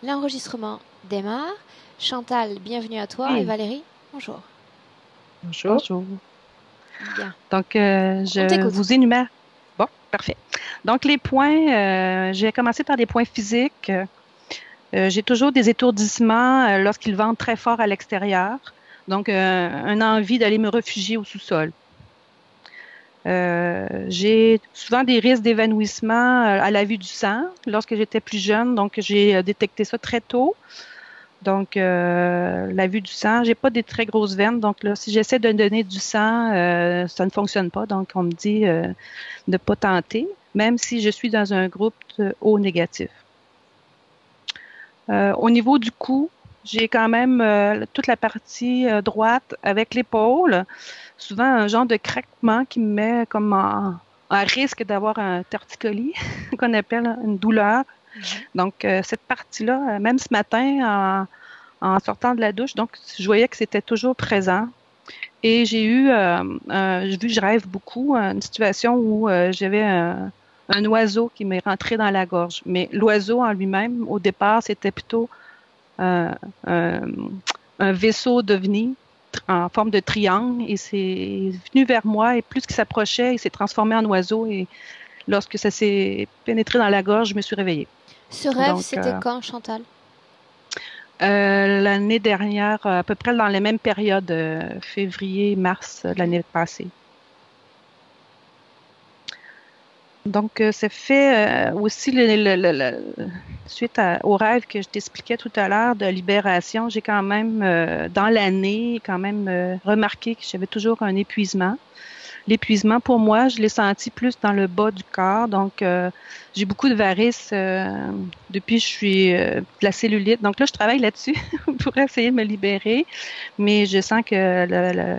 L'enregistrement démarre. Chantal, bienvenue à toi. Et Oui, Valérie, bonjour. Bonjour. bonjour. Bien, Donc, on je t'écoute. vous énumère. Bon, parfait. Donc, les points, j'ai commencé par des points physiques. J'ai toujours des étourdissements lorsqu'ils ventent très fort à l'extérieur. Donc, une envie d'aller me réfugier au sous-sol. J'ai souvent des risques d'évanouissement à la vue du sang lorsque j'étais plus jeune. Donc, j'ai détecté ça très tôt. Donc, la vue du sang, j'ai pas des très grosses veines. Donc, là, si j'essaie de donner du sang, ça ne fonctionne pas. Donc, on me dit de ne pas tenter, même si je suis dans un groupe O négatif. Au niveau du cou, j'ai quand même toute la partie droite avec l'épaule. Souvent, un genre de craquement qui me met comme en risque d'avoir un torticolis, qu'on appelle une douleur. Mhm. Donc, cette partie-là, même ce matin, en sortant de la douche. Donc, je voyais que c'était toujours présent. Et j'ai eu, vu que je rêve beaucoup, une situation où j'avais un oiseau qui m'est rentré dans la gorge. Mais l'oiseau en lui-même, au départ, c'était plutôt euh, un, un vaisseau d'OVNI en forme de triangle et c'est venu vers moi et plus qu'il s'approchait, il s'est transformé en oiseau et lorsque ça s'est pénétré dans la gorge, je me suis réveillée. Ce rêve, Donc, c'était quand, Chantal? l'année dernière, à peu près dans les mêmes périodes, février, mars de Mhm. l'année passée. Donc, ça fait aussi suite au rêve que je t'expliquais tout à l'heure de libération, j'ai quand même, dans l'année, quand même remarqué que j'avais toujours un épuisement. L'épuisement, pour moi, je l'ai senti plus dans le bas du corps. Donc, j'ai beaucoup de varices depuis que je suis de la cellulite. Donc là, je travaille là-dessus pour essayer de me libérer. Mais je sens que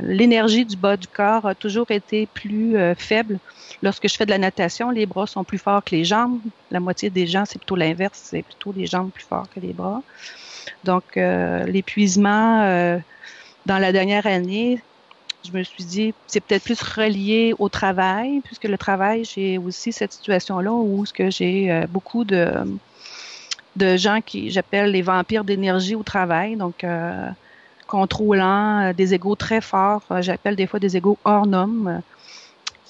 l'énergie du bas du corps a toujours été plus faible. Lorsque je fais de la natation, les bras sont plus forts que les jambes. La moitié des gens, c'est plutôt l'inverse. C'est plutôt les jambes plus fortes que les bras. Donc, l'épuisement dans la dernière année, je me suis dit, c'est peut-être plus relié au travail, puisque le travail, j'ai aussi cette situation-là où ce que j'ai beaucoup de gens qui j'appelle les vampires d'énergie au travail, donc contrôlants, des égos très forts. J'appelle des fois des égos hors normes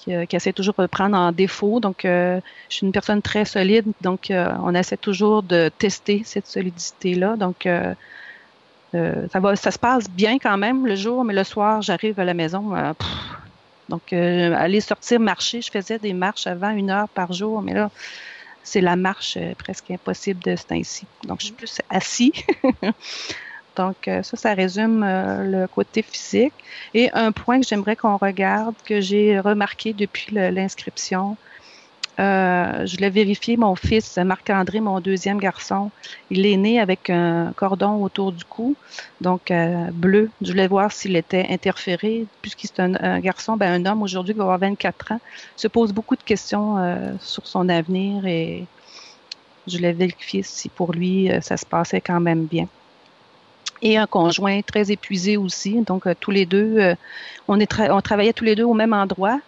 qui essaient toujours de prendre en défaut. Donc, je suis une personne très solide, donc on essaie toujours de tester cette solidité-là. Donc, ça se passe bien quand même le jour, mais le soir, j'arrive à la maison. Donc, aller sortir marcher, je faisais des marches avant 1 heure par jour, mais là, c'est la marche presque impossible de ce temps-ci. Donc, je suis Mhm. plus assis. Donc, ça résume le côté physique. Et un point que j'aimerais qu'on regarde, que j'ai remarqué depuis l'inscription, je l'ai vérifié, mon fils, Marc-André, mon deuxième garçon, il est né avec un cordon autour du cou, donc bleu. Je voulais voir s'il était interféré, puisqu'il est un garçon, ben, un homme aujourd'hui qui va avoir 24 ans, se pose beaucoup de questions sur son avenir et je voulais vérifier si pour lui, ça se passait quand même bien. Et un conjoint très épuisé aussi, donc tous les deux, on travaillait tous les deux au même endroit.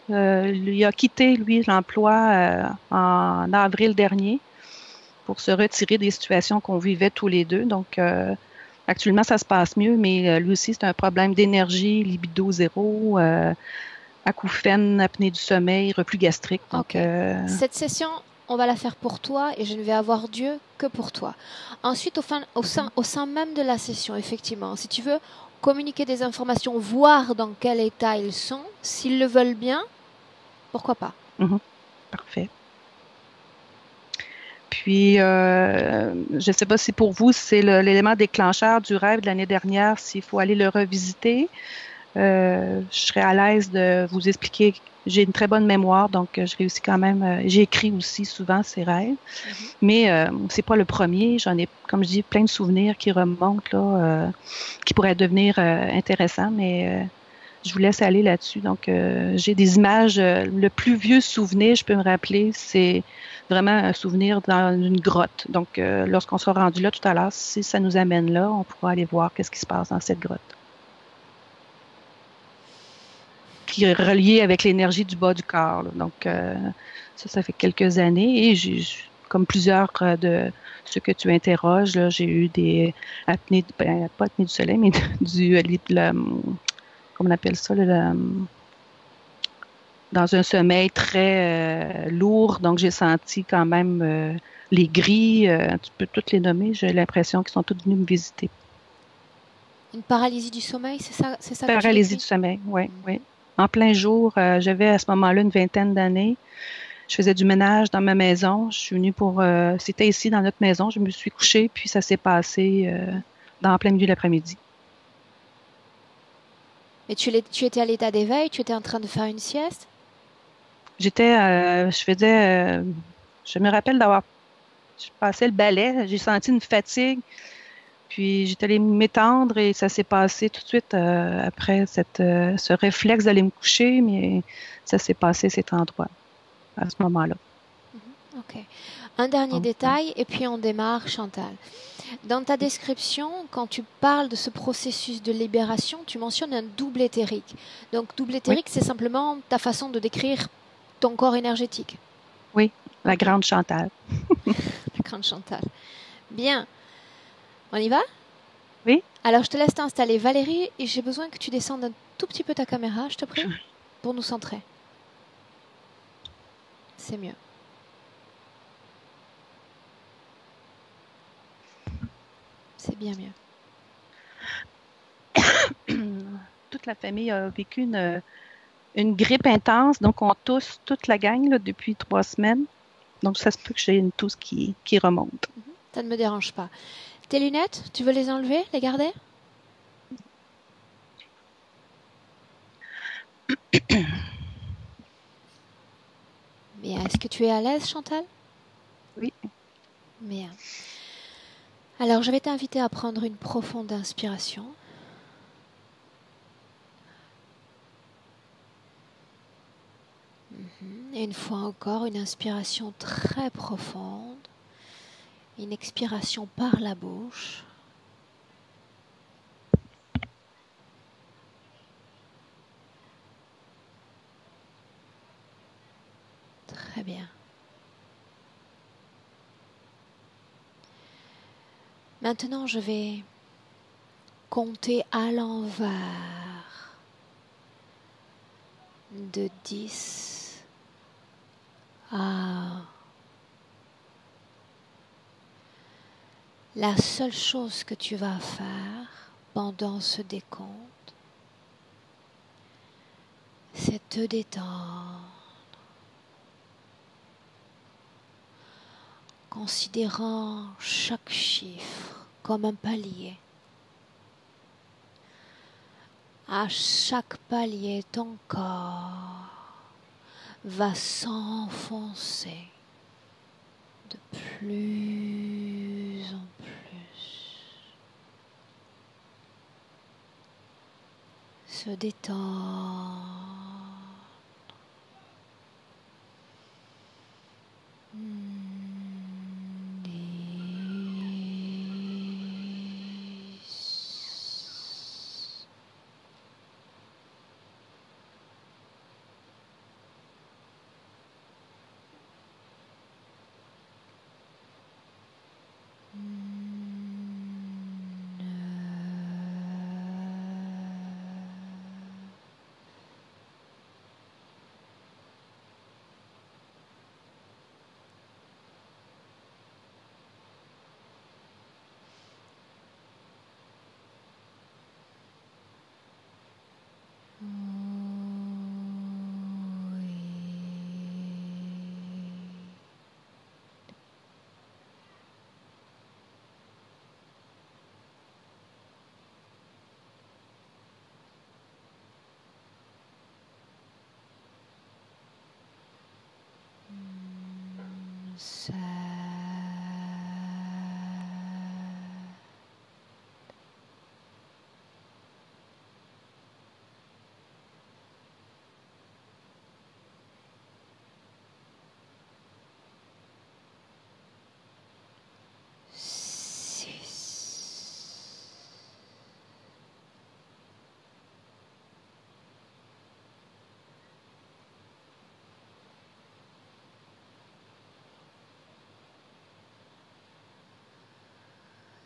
Il a quitté, lui, l'emploi en avril dernier pour se retirer des situations qu'on vivait tous les deux. Donc, actuellement, ça se passe mieux, mais lui aussi, c'est un problème d'énergie, libido zéro, acouphènes, apnée du sommeil, reflux gastrique. Donc, Ok. Cette session, on va la faire pour toi et je ne vais avoir Dieu que pour toi. Ensuite, au sein même de la session, effectivement, si tu veux communiquer des informations, voir dans quel état ils sont, s'ils le veulent bien, pourquoi pas? mhm, parfait. Puis, je ne sais pas si pour vous, c'est l'élément déclencheur du rêve de l'année dernière, s'il faut aller le revisiter. Je serais à l'aise de vous expliquer. J'ai une très bonne mémoire, donc je réussis quand même. J'ai écrit aussi souvent ces rêves, Mhm. mais c'est pas le premier. J'en ai, comme je dis, plein de souvenirs qui remontent là, qui pourraient devenir intéressants, mais je vous laisse aller là-dessus. Donc, j'ai des images. Le plus vieux souvenir, je peux me rappeler, c'est vraiment un souvenir dans une grotte. Donc, lorsqu'on sera rendu là tout à l'heure, si ça nous amène là, on pourra aller voir qu'est-ce qui se passe dans cette grotte, qui est relié avec l'énergie du bas du corps, là. Donc, ça fait quelques années et comme plusieurs de ceux que tu interroges, là, j'ai eu des apnées, pas apnées du soleil, mais comment on appelle ça, dans un sommeil très lourd. Donc, j'ai senti quand même les gris, tu peux toutes les nommer. J'ai l'impression qu'ils sont tous venus me visiter. Une paralysie du sommeil, c'est ça que tu Paralysie décris? du sommeil, oui, oui. En plein jour, j'avais à ce moment-là une vingtaine d'années. Je faisais du ménage dans ma maison. Je suis venue c'était ici dans notre maison. Je me suis couchée, puis ça s'est passé dans plein milieu de l'après-midi. Et tu étais à l'état d'éveil, tu étais en train de faire une sieste? Je me rappelle je passais le balai, j'ai senti une fatigue, puis j'étais allée m'étendre et ça s'est passé tout de suite après ce réflexe d'aller me coucher, mais ça s'est passé cet endroit, à ce moment-là. Ok. Un dernier Donc, détail et puis on démarre, Chantal. Dans ta description, quand tu parles de ce processus de libération, tu mentionnes un double éthérique. Donc double oui, éthérique, c'est simplement ta façon de décrire ton corps énergétique. oui, la Ok, grande Chantal. la grande Chantal. Bien, on y va? Oui, Alors je te laisse t'installer. Valérie, et j'ai besoin que tu descendes un tout petit peu ta caméra, je te prie, pour nous centrer. C'est mieux. C'est bien mieux. toute la famille a vécu une grippe intense, donc on tousse toute la gang là, depuis 3 semaines. Donc, ça se peut que j'ai une tousse qui remonte. Ça ne me dérange pas. Tes lunettes, tu veux les enlever, les garder? Bien, est-ce que tu es à l'aise, Chantal? Oui. Bien. Alors, je vais t'inviter à prendre une profonde inspiration. Et une fois encore, une inspiration très profonde. Une expiration par la bouche. Très bien. Maintenant, je vais compter à l'envers de 10 à... La seule chose que tu vas faire pendant ce décompte, c'est te détendre, considérant chaque chiffre comme un palier. À chaque palier, ton corps va s'enfoncer de plus en plus, se détendre. Ça...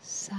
Sa.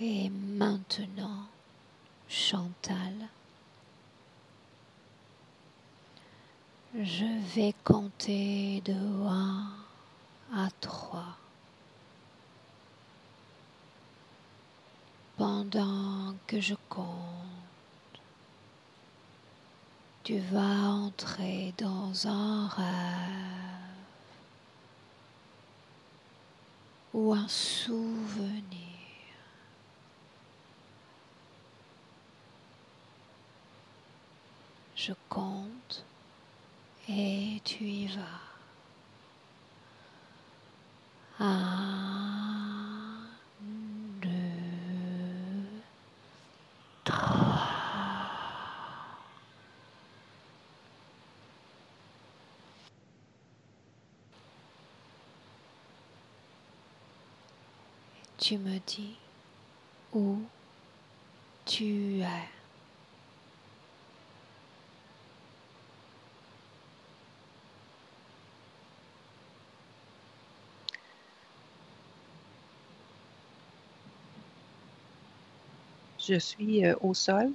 Et maintenant, Chantal, je vais compter de 1 à 3. Pendant que je compte, tu vas entrer dans un rêve ou un souvenir. Je compte et tu y vas. 1, 2, 3. Tu me dis où tu es. Je suis au sol.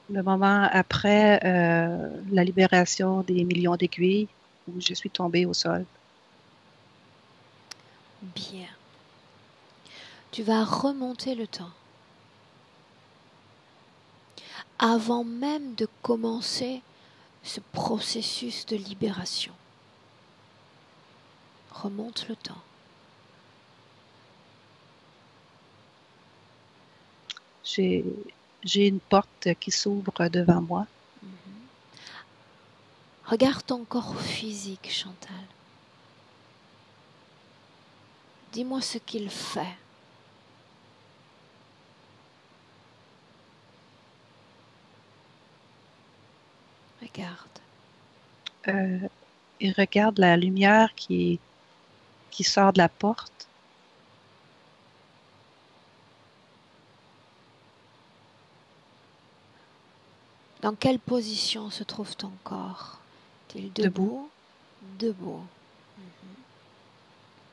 Le moment après la libération des millions d'aiguilles, où je suis tombée au sol. Bien. Tu vas remonter le temps. Avant même de commencer ce processus de libération. Remonte le temps. J'ai une porte qui s'ouvre devant moi. Regarde ton corps physique, Chantal. Dis-moi ce qu'il fait. Regarde. Il regarde la lumière qui sort de la porte. Dans quelle position se trouve ton corps? Est-il debout? Debout.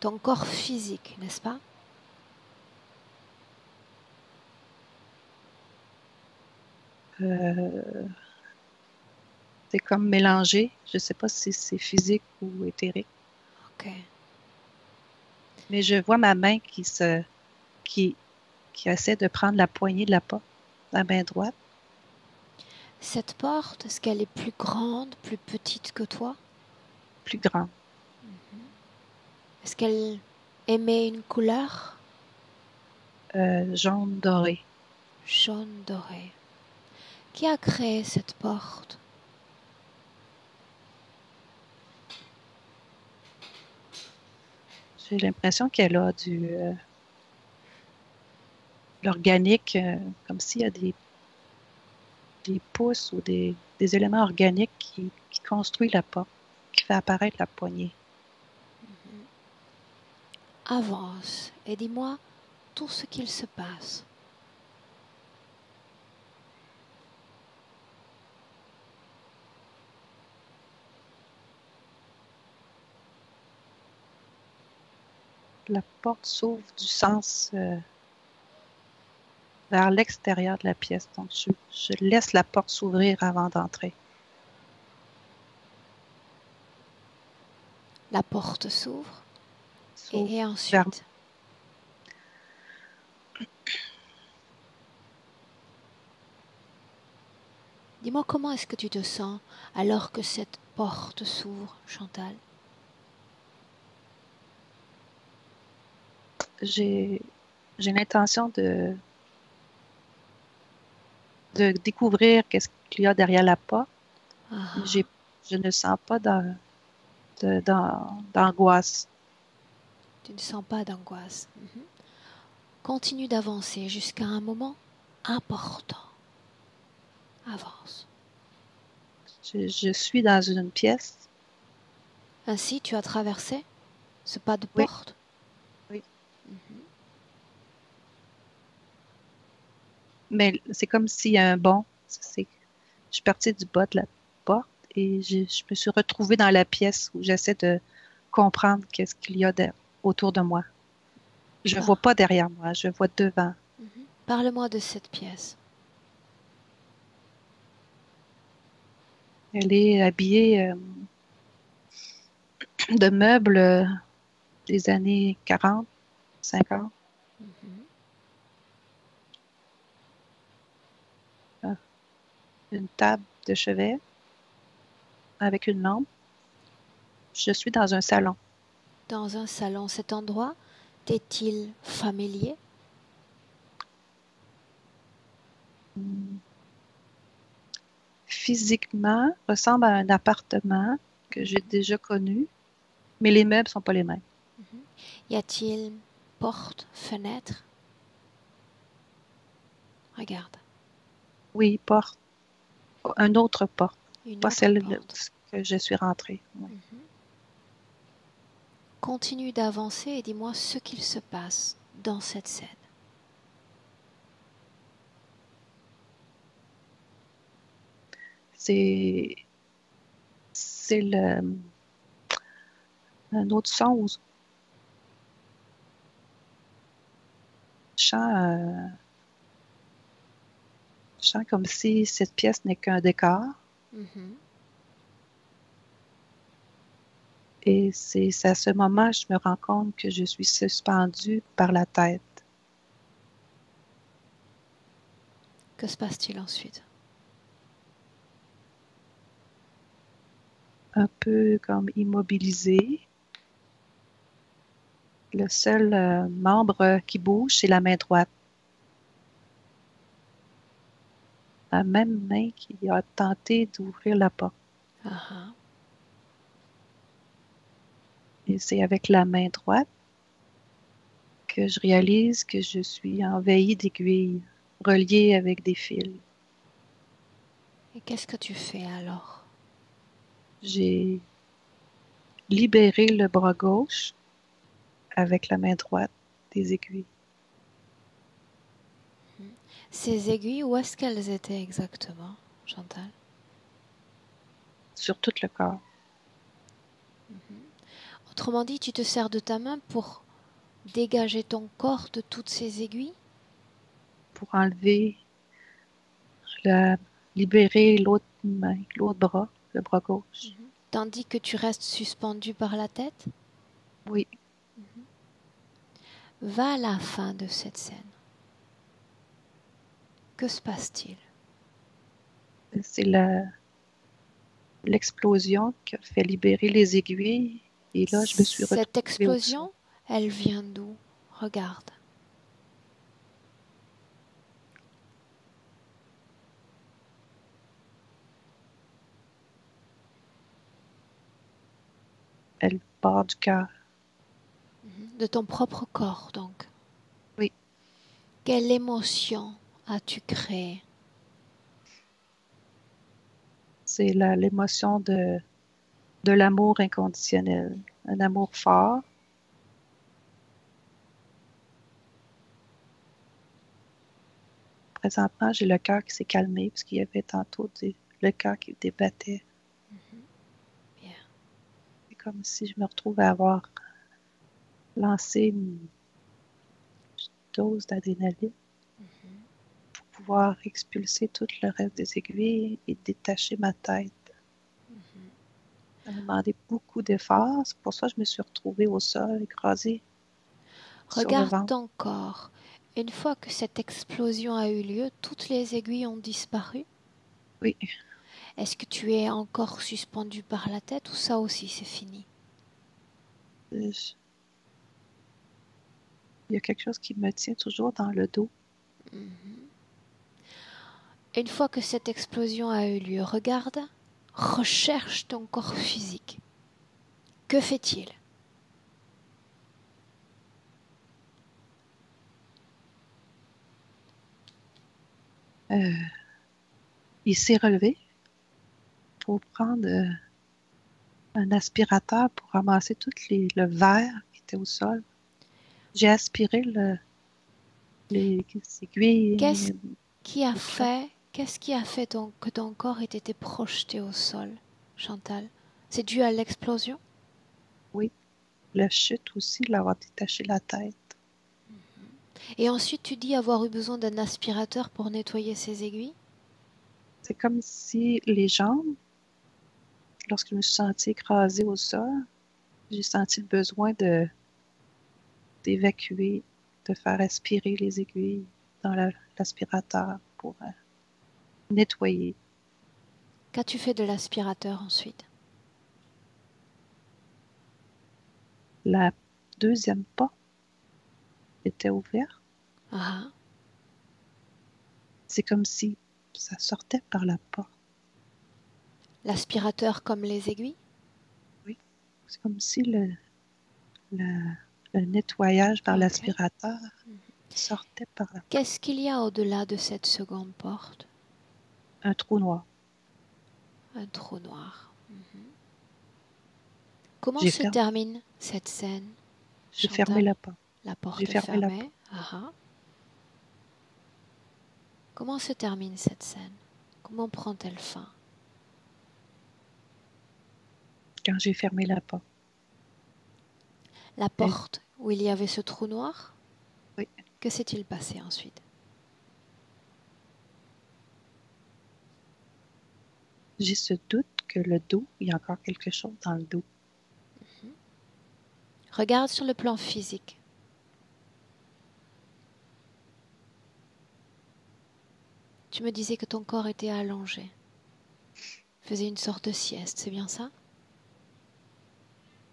Ton corps physique, n'est-ce pas? C'est comme mélangé. Je ne sais pas si c'est physique ou éthérique. Ok. Mais je vois ma main qui essaie de prendre la poignée de la porte, la main droite. Cette porte, est-ce qu'elle est plus grande, plus petite que toi? Plus grande. Est-ce qu'elle émet une couleur? Jaune doré. Jaune doré. Qui a créé cette porte? J'ai l'impression qu'elle a l'organique, comme s'il y a des pouces ou des éléments organiques qui construit la porte, qui fait apparaître la poignée. Avance et dis-moi tout ce qu'il se passe. La porte s'ouvre du sens vers l'extérieur de la pièce. Donc, je laisse la porte s'ouvrir avant d'entrer. La porte s'ouvre. S'ouvre Et vers ensuite, dis-moi comment est-ce que tu te sens alors que cette porte s'ouvre, Chantal? j'ai l'intention de découvrir qu'est-ce qu'il y a derrière la porte. Ah, Je ne sens pas d'angoisse. tu ne sens pas d'angoisse. Continue d'avancer jusqu'à un moment important. Avance. Je suis dans une pièce. Ainsi, tu as traversé ce pas de Oui, porte. oui. Mais c'est comme s'il y a un bond. Je suis partie du bas de la porte et je me suis retrouvée dans la pièce où j'essaie de comprendre qu'est-ce qu'il y a autour de moi. Je ne vois pas derrière moi, je vois devant. Parle-moi de cette pièce. Elle est habillée de meubles des années 40, 50. Euh, Une table de chevet avec une lampe. Je suis dans un salon. Dans un salon, cet endroit t'est-il familier? Physiquement, ressemble à un appartement que j'ai déjà connu, mais les meubles sont pas les mêmes. Y a-t-il porte, fenêtre? Regarde, Oui, porte. Un autre porte, une pas autre celle porte. que je suis rentrée. Oui. Continue d'avancer et dis-moi ce qu'il se passe dans cette scène. C'est un autre son où je sens comme si cette pièce n'est qu'un décor. Mhm. Et c'est à ce moment que je me rends compte que je suis suspendue par la tête. Que se passe-t-il ensuite? Un peu comme immobilisée. Le seul membre qui bouge, c'est la main droite. La même main qui a tenté d'ouvrir la porte. Ah, Et c'est avec la main droite que je réalise que je suis envahie d'aiguilles, reliées avec des fils. et qu'est-ce que tu fais alors? J'ai libéré le bras gauche avec la main droite des aiguilles. Ces aiguilles, où est-ce qu'elles étaient exactement, Chantal? Sur tout le corps. Autrement dit, tu te sers de ta main pour dégager ton corps de toutes ces aiguilles? Pour enlever, libérer l'autre main, l'autre bras, le bras gauche. Tandis que tu restes suspendu par la tête? Oui, Va à la fin de cette scène. Que se passe-t-il? c'est l'explosion qui a fait libérer les aiguilles. Et là, je me suis Cette retrouvée au sol. explosion, elle vient d'où? Regarde. Elle part du cœur. De ton propre corps, donc. Oui, Quelle émotion as-tu créée? c'est l'émotion de l'amour inconditionnel. Un amour fort. Présentement, j'ai le cœur qui s'est calmé parce qu'il y avait tantôt le cœur qui débattait. Bien. C'est comme si je me retrouvais à avoir lancer une dose d'adrénaline pour pouvoir expulser tout le reste des aiguilles et détacher ma tête. Ça m'a demandé beaucoup d'efforts. C'est pour ça que je me suis retrouvée au sol, écrasée sur le Regarde ventre. ton corps. Une fois que cette explosion a eu lieu, toutes les aiguilles ont disparu. Oui, Est-ce que tu es encore suspendu par la tête ou ça aussi c'est fini? il y a quelque chose qui me tient toujours dans le dos. Une fois que cette explosion a eu lieu, regarde, recherche ton corps physique. Que fait-il? Euh, il s'est relevé pour prendre un aspirateur pour ramasser tout le verre qui était au sol. J'ai aspiré les Qu'est-ce aiguilles, qui a les plats. fait, qu'est-ce qui a fait que ton corps ait été projeté au sol, Chantal? C'est dû à l'explosion? Oui, la chute aussi, l'avoir détaché la tête. Et ensuite tu dis avoir eu besoin d'un aspirateur pour nettoyer ces aiguilles? C'est comme si les jambes, lorsque je me suis sentie écrasée au sol, j'ai senti le besoin d'évacuer, de faire aspirer les aiguilles dans l'aspirateur pour nettoyer. Qu'as-tu fait de l'aspirateur ensuite? La deuxième porte était ouverte. Ah, C'est comme si ça sortait par la porte. l'aspirateur comme les aiguilles? Oui, c'est comme si le, le nettoyage par Ok. l'aspirateur sortait par la porte. Qu'est-ce qu'il y a au-delà de cette seconde porte? Un trou noir. Un trou noir. Comment J'ai se fermé, termine cette scène, j'ai fermé Chantal? la porte. La J'ai porte est fermé la fermée. porte. Ah ah. Comment se termine cette scène? Comment prend-elle fin? Quand j'ai fermé la porte. La Elle- porte où il y avait ce trou noir? oui, Que s'est-il passé ensuite? j'ai ce doute que le dos, il y a encore quelque chose dans le dos. Regarde sur le plan physique. Tu me disais que ton corps était allongé. Faisait une sorte de sieste, c'est bien ça?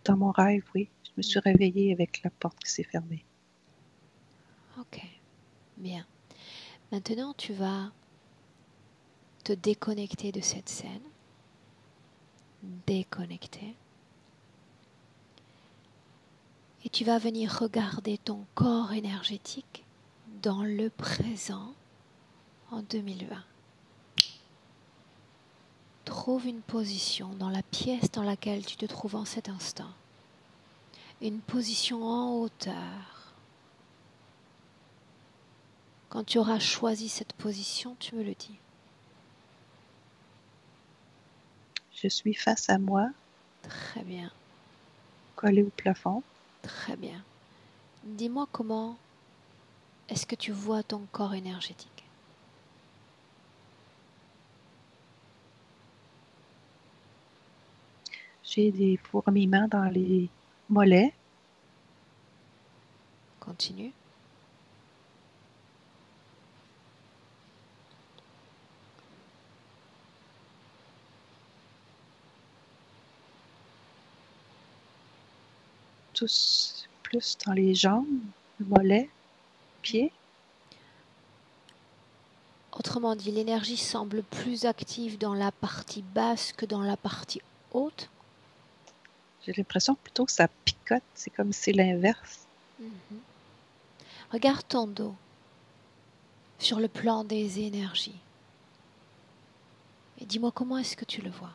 Dans mon rêve, oui, je me suis réveillée avec la porte qui s'est fermée. Ok, bien. Maintenant, tu vas te déconnecter de cette scène. Déconnecter. Et tu vas venir regarder ton corps énergétique dans le présent en 2020. Trouve une position dans la pièce dans laquelle tu te trouves en cet instant. Une position en hauteur. Quand tu auras choisi cette position, tu me le dis. Je suis face à moi, Très bien, collée au plafond. très bien. Dis-moi comment est-ce que tu vois ton corps énergétique? J'ai des fourmillements dans les mollets. Continue. Tous plus dans les jambes, mollets, pieds. Autrement dit, l'énergie semble plus active dans la partie basse que dans la partie haute. J'ai l'impression plutôt que ça picote. C'est comme si c'est l'inverse. Regarde ton dos sur le plan des énergies. Et dis-moi comment est-ce que tu le vois.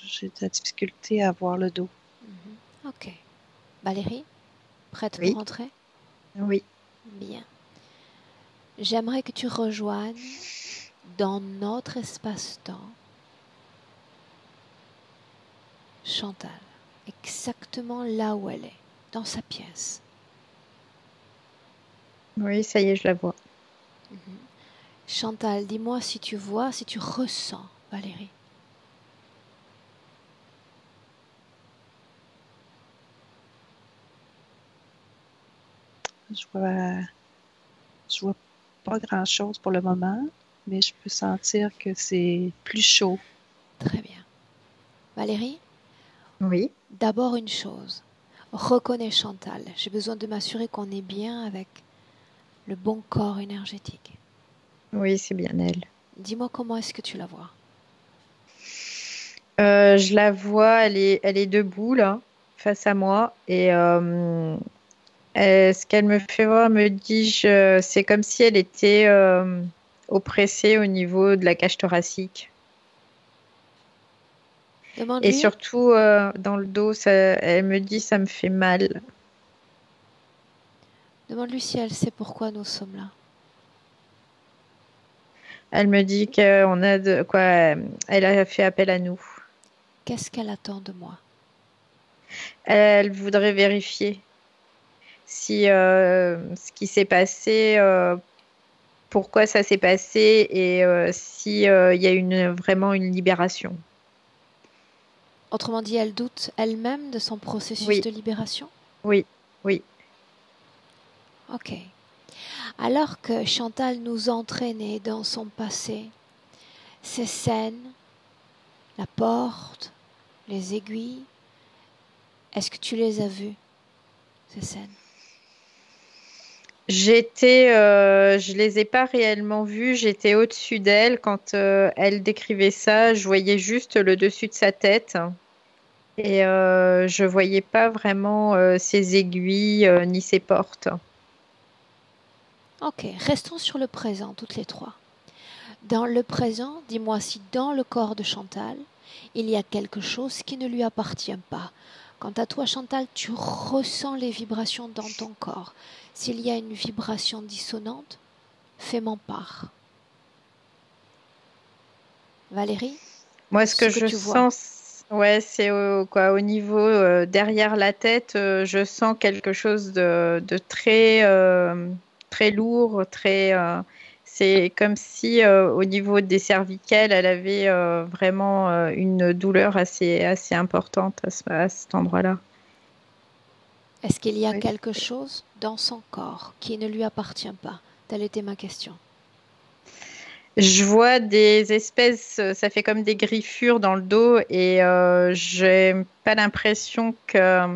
J'ai de la difficulté à voir le dos. Ok. Valérie, prête pour Oui, entrer? oui. Bien. J'aimerais que tu rejoignes dans notre espace-temps, Chantal, exactement là où elle est, dans sa pièce. Oui, ça y est, je la vois. Chantal, dis-moi si tu vois, si tu ressens, Valérie. Je vois pas grand-chose pour le moment, mais je peux sentir que c'est plus chaud. Très bien. Valérie, Oui, d'abord une chose. Reconnais Chantal. J'ai besoin de m'assurer qu'on est bien avec le bon corps énergétique. oui, c'est bien elle. Dis-moi comment est-ce que tu la vois. Je la vois, elle est debout là, face à moi, et ce qu'elle me fait voir, me dit, c'est comme si elle était oppressée au niveau de la cage thoracique. Et Demande-lui. surtout dans le dos, elle me dit, ça me fait mal. Demande-lui si elle sait pourquoi nous sommes là. Elle me dit qu'on a de quoi, elle a fait appel à nous. Qu'est-ce qu'elle attend de moi? Elle voudrait vérifier si ce qui s'est passé, pourquoi ça s'est passé et si il y a vraiment une libération. Autrement dit, elle doute elle-même de son processus Oui, de libération? oui, oui. Ok. Alors que Chantal nous entraînait dans son passé, ces scènes, la porte, les aiguilles, est-ce que tu les as vues, ces scènes? Je les ai pas réellement vus. J'étais au-dessus d'elle quand elle décrivait ça. Je voyais juste le dessus de sa tête et je voyais pas vraiment ses aiguilles ni ses portes. Ok, restons sur le présent, toutes les trois. Dans le présent, dis-moi si dans le corps de Chantal, il y a quelque chose qui ne lui appartient pas. Quant à toi, Chantal, tu ressens les vibrations dans ton corps. S'il y a une vibration dissonante, fais-m'en part. Valérie, Moi, ce ce que que je tu vois. sens, ouais, c'est au niveau derrière la tête, je sens quelque chose de très, très lourd, très. C'est comme si au niveau des cervicales, elle avait vraiment une douleur assez importante à cet endroit-là. Est-ce qu'il y a Oui. quelque chose dans son corps qui ne lui appartient pas? Telle était ma question. Je vois des espèces, ça fait comme des griffures dans le dos et j'ai pas l'impression que.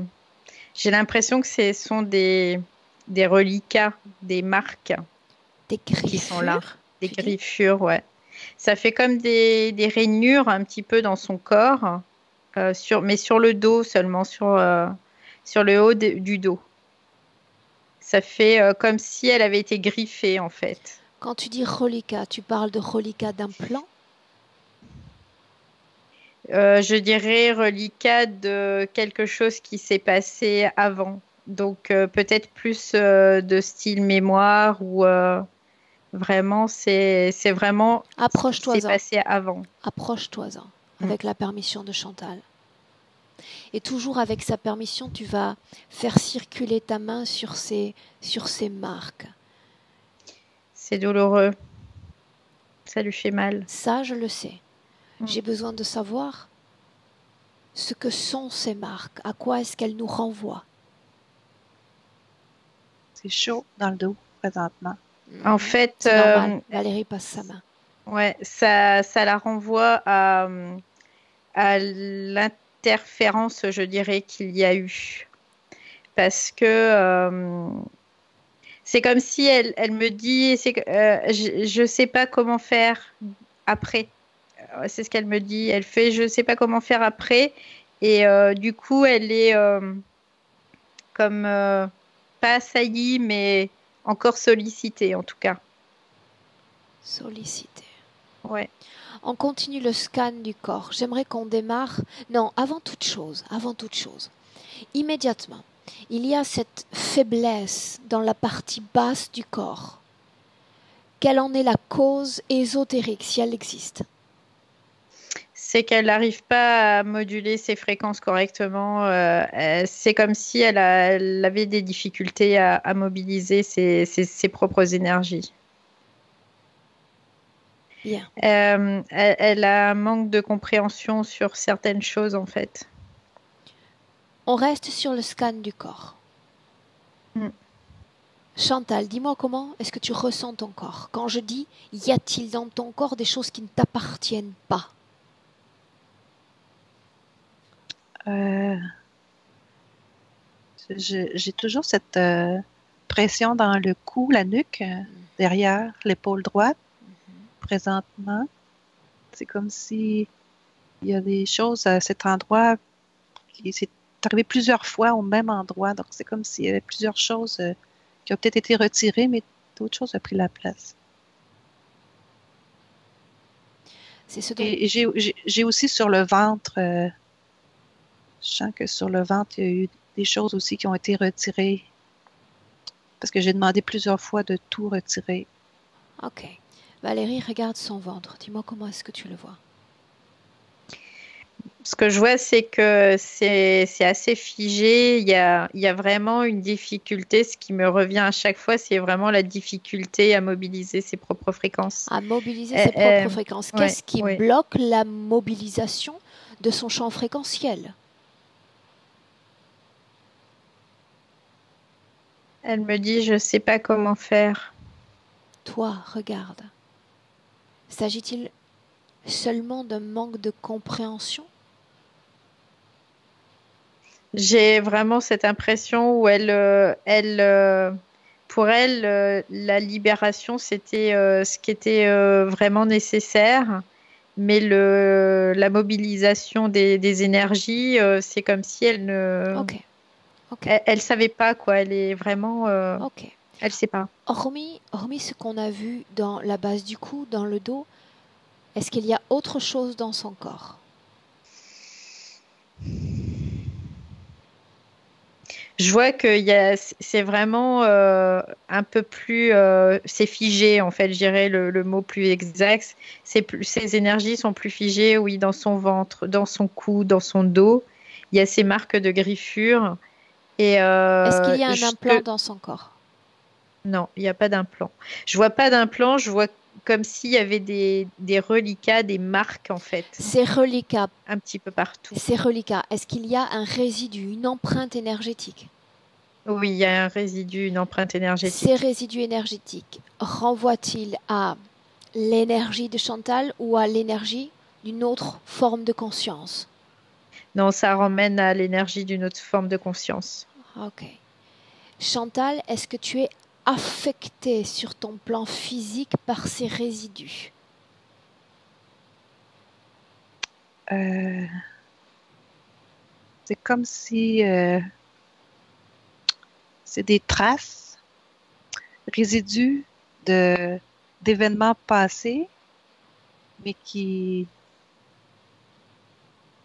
J'ai l'impression que ce sont des reliquats, des marques Des qui sont là. griffures, Des tu dis? griffures, ouais. Ça fait comme des rainures un petit peu dans son corps, mais sur le dos seulement, sur le haut du dos. Ça fait comme si elle avait été griffée, en fait. Quand tu dis reliquat, tu parles de reliquat d'un plan? Je dirais reliquat de quelque chose qui s'est passé avant. Donc peut-être plus de style mémoire ou vraiment c'est vraiment ce qui s'est Approche-toi-en, passé avant. approche-toi-en, Mm. avec la permission de Chantal. Et toujours avec sa permission, tu vas faire circuler ta main sur ces marques. C'est douloureux, ça lui fait mal. Ça, je le sais. Mm. J'ai besoin de savoir ce que sont ces marques, à quoi est-ce qu'elles nous renvoient. C'est chaud dans le dos présentement. En fait, C'est normal, Valérie passe sa main. ouais, ça la renvoie à l'interférence, je dirais, qu'il y a eu. Parce que c'est comme si elle me dit, je ne sais pas comment faire après. C'est ce qu'elle me dit. Elle fait, je ne sais pas comment faire après. Et du coup, elle est comme pas assaillie, mais encore sollicitée en tout cas. Sollicité. Ouais. On continue le scan du corps. J'aimerais qu'on démarre. Non, avant toute chose, immédiatement, il y a cette faiblesse dans la partie basse du corps. quelle en est la cause ésotérique, si elle existe? C'est qu'elle n'arrive pas à moduler ses fréquences correctement. C'est comme si elle avait des difficultés à mobiliser ses propres énergies. Bien. Elle a un manque de compréhension sur certaines choses, en fait. On reste sur le scan du corps. Mm. Chantal, dis-moi comment est-ce que tu ressens ton corps? Quand je dis, y a-t-il dans ton corps des choses qui ne t'appartiennent pas? Euh, j'ai toujours cette pression dans le cou, la nuque, derrière l'épaule droite, présentement. C'est comme si il y a des choses à cet endroit qui s'est arrivé plusieurs fois au même endroit. Donc, c'est comme s'il y avait plusieurs choses qui ont peut-être été retirées, mais d'autres choses ont pris la place. C'est ce dont... Et j'ai aussi sur le ventre, je sens que sur le ventre, il y a eu des choses aussi qui ont été retirées. Parce que j'ai demandé plusieurs fois de tout retirer. Ok. Valérie, regarde son ventre. Dis-moi comment est-ce que tu le vois? Ce que je vois, c'est que c'est assez figé. Il y a vraiment une difficulté. Ce qui me revient à chaque fois, c'est vraiment la difficulté à mobiliser ses propres fréquences. À mobiliser ses propres fréquences. Ouais, Qu'est-ce qui ouais. bloque la mobilisation de son champ fréquentiel? Elle me dit, je ne sais pas comment faire. Toi, regarde. S'agit-il seulement d'un manque de compréhension? J'ai vraiment cette impression où pour elle, la libération, c'était ce qui était vraiment nécessaire. Mais la mobilisation des énergies, c'est comme si Ok. elle savait pas quoi. Elle est vraiment, Ok. elle sait pas. Hormis ce qu'on a vu dans la base du cou, dans le dos, est-ce qu'il y a autre chose dans son corps? Je vois c'est vraiment un peu plus, c'est figé en fait. Je dirais le mot plus exact. Ces énergies sont plus figées, oui, dans son ventre, dans son cou, dans son dos. Il y a ces marques de griffures et Est-ce qu'il y a un implant dans son corps? non, il n'y a pas d'implant. Je vois pas d'implant. Je vois comme s'il y avait des reliquats, des marques en fait, Ces reliquats, un petit peu partout. est-ce qu'il y a un résidu, une empreinte énergétique? Oui, il y a un résidu, une empreinte énergétique. Ces résidus énergétiques renvoient-ils à l'énergie de Chantal ou à l'énergie d'une autre forme de conscience? Non, ça ramène à l'énergie d'une autre forme de conscience. Ok. Chantal, est-ce que tu es affectée sur ton plan physique par ces résidus? C'est comme si c'est des traces, résidus d'événements passés, mais qui...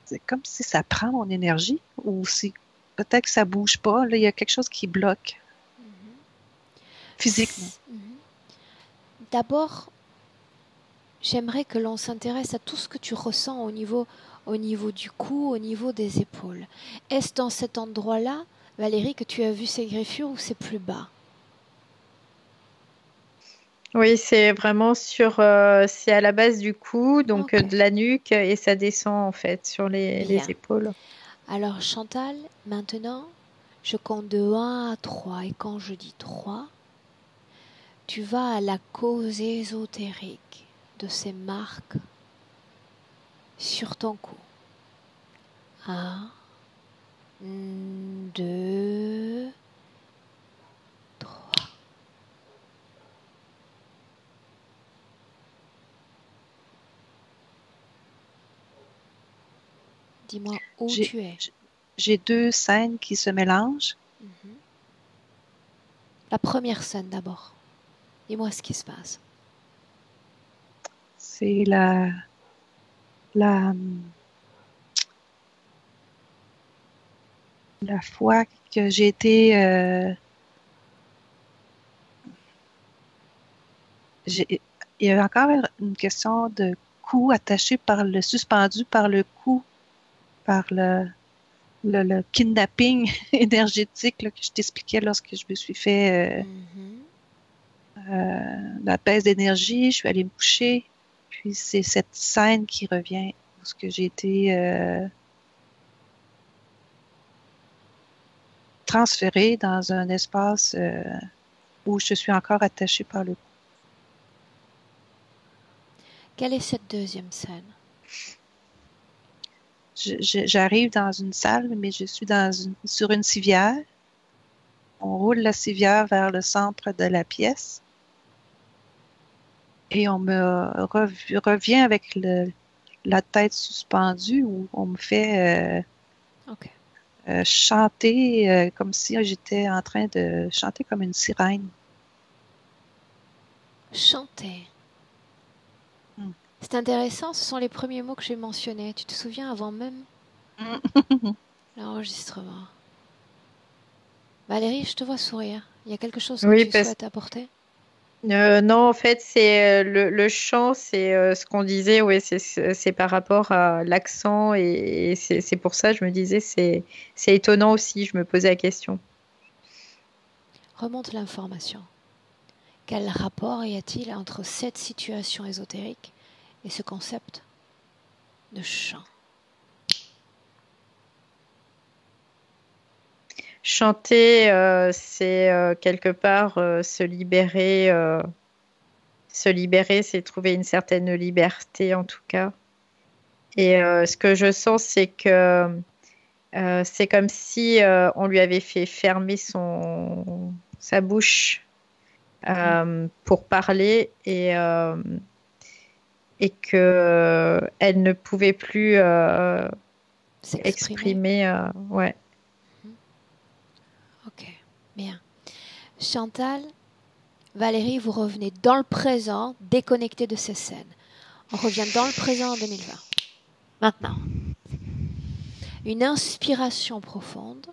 C'est comme si ça prend mon énergie ou si peut-être que ça bouge pas. Là, il y a quelque chose qui bloque physiquement. D'abord, j'aimerais que l'on s'intéresse à tout ce que tu ressens au niveau du cou, au niveau des épaules. Est-ce dans cet endroit-là, Valérie, que tu as vu ces griffures ou c'est plus bas? Oui, c'est vraiment c'est à la base du cou, donc Ok. de la nuque, et ça descend en fait sur Bien. les épaules. Alors Chantal, maintenant, je compte de 1 à 3 et quand je dis 3, tu vas à la cause ésotérique de ces marques sur ton cou. 1, 2, 3. Dis-moi où J'ai tu es. j'ai deux scènes qui se mélangent. La première scène d'abord. Dis-moi ce qui se passe. C'est la, la fois que j'ai été Il y a encore une question de cou attaché par le suspendu par le cou, par le kidnapping énergétique là, que je t'expliquais lorsque je me suis fait la baisse d'énergie, je suis allée me coucher. Puis c'est cette scène qui revient, parce que j'ai été transférée dans un espace où je suis encore attachée par le cou. Quelle est cette deuxième scène? J'arrive dans une salle, mais je suis sur une civière. On roule la civière vers le centre de la pièce et on me revient avec la tête suspendue où on me fait chanter comme si j'étais en train de chanter comme une sirène. Chanter. C'est intéressant, ce sont les premiers mots que j'ai mentionnés. Tu te souviens avant même l'enregistrement? Valérie, je te vois sourire. Il y a quelque chose que tu souhaites apporter? Non, en fait, c'est le chant, c'est ce qu'on disait, ouais, c'est par rapport à l'accent et c'est pour ça, je me disais, c'est étonnant aussi, je me posais la question. Remonte l'information. Quel rapport y a-t-il entre cette situation ésotérique et ce concept de chant? Chanter, c'est quelque part se libérer, c'est trouver une certaine liberté en tout cas. Et ce que je sens, c'est que c'est comme si on lui avait fait fermer sa bouche pour parler et que elle ne pouvait plus exprimer. Ouais. Ok, bien. Chantal, Valérie, vous revenez dans le présent, déconnecté de ces scènes. On revient dans le présent en 2020. Maintenant, une inspiration profonde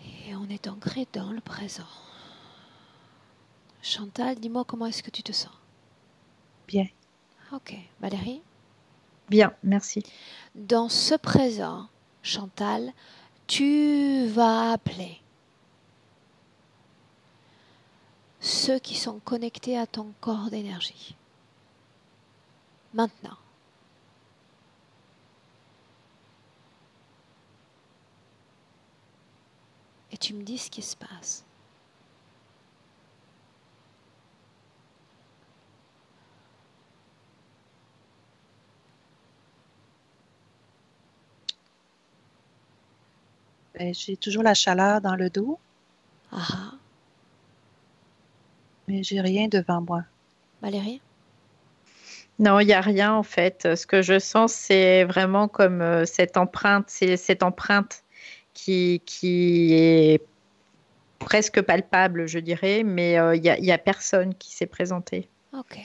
et on est ancré dans le présent. Chantal, dis-moi comment est-ce que tu te sens? Bien. Ok, Valérie? Bien, merci. Dans ce présent, Chantal, tu vas appeler ceux qui sont connectés à ton corps d'énergie. Maintenant. Et tu me dis ce qui se passe. J'ai toujours la chaleur dans le dos. Ah. Mais j'ai rien devant moi. Valérie? Non, il n'y a rien en fait. Ce que je sens, c'est vraiment comme cette empreinte. C'est cette empreinte qui est presque palpable, je dirais, mais il y a personne qui s'est présenté. Ok.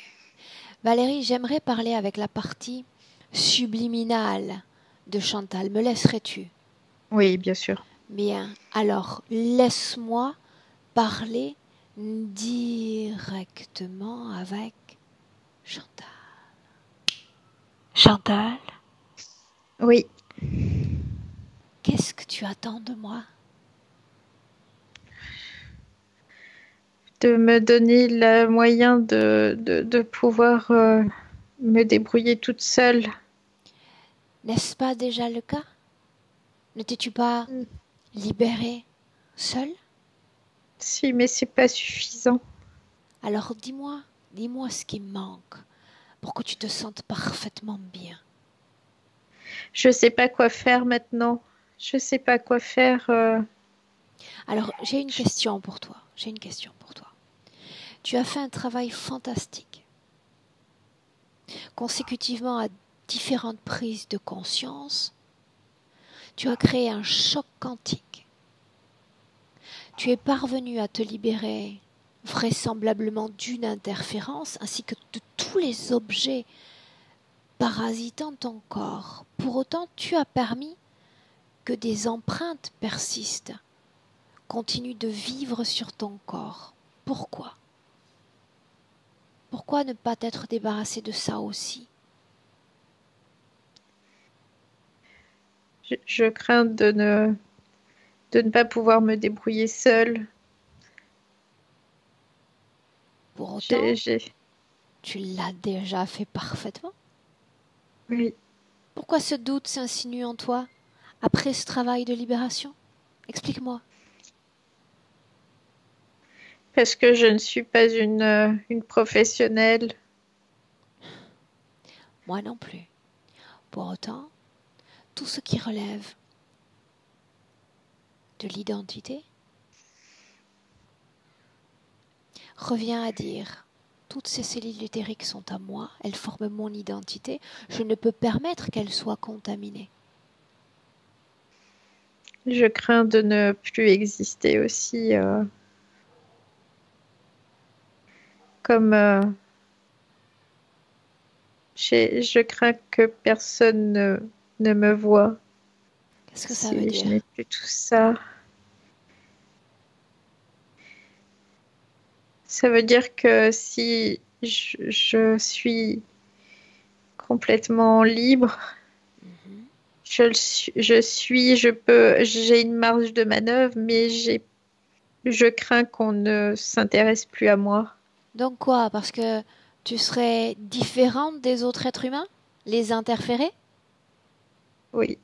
Valérie, j'aimerais parler avec la partie subliminale de Chantal. Me laisserais-tu? Oui, bien sûr. Bien. Alors, laisse-moi parler directement avec Chantal. Chantal? Oui. Qu'est-ce que tu attends de moi? De me donner le moyen de pouvoir me débrouiller toute seule. N'est-ce pas déjà le cas? Ne t'es-tu pas libérée seule? Si, mais c'est pas suffisant. Alors dis-moi ce qui manque pour que tu te sentes parfaitement bien. Je sais pas quoi faire maintenant. Je sais pas quoi faire. Alors j'ai une question pour toi. Tu as fait un travail fantastique. Consécutivement à différentes prises de conscience, tu as créé un choc quantique. Tu es parvenu à te libérer vraisemblablement d'une interférence ainsi que de tous les objets parasitant ton corps. Pour autant, tu as permis que des empreintes persistent, continuent de vivre sur ton corps. Pourquoi? Pourquoi ne pas t'être débarrassé de ça aussi? Je crains de ne pas pouvoir me débrouiller seule. Pour autant, J'ai... tu l'as déjà fait parfaitement. Oui, Pourquoi ce doute s'insinue en toi après ce travail de libération? Explique-moi. parce que je ne suis pas une professionnelle. Moi non plus. Pour autant, tout ce qui relève de l'identité revient à dire toutes ces cellules éthériques sont à moi, elles forment mon identité, je ne peux permettre qu'elles soient contaminées. Je crains de ne plus exister aussi comme je crains que personne ne me voie Qu'est-ce que ça veut si je n'ai dire? plus tout ça. Ça veut dire que si je suis complètement libre, Mhm. je peux, j'ai une marge de manœuvre, mais je crains qu'on ne s'intéresse plus à moi. Donc quoi? Parce que tu serais différente des autres êtres humains? Les interférer? Oui,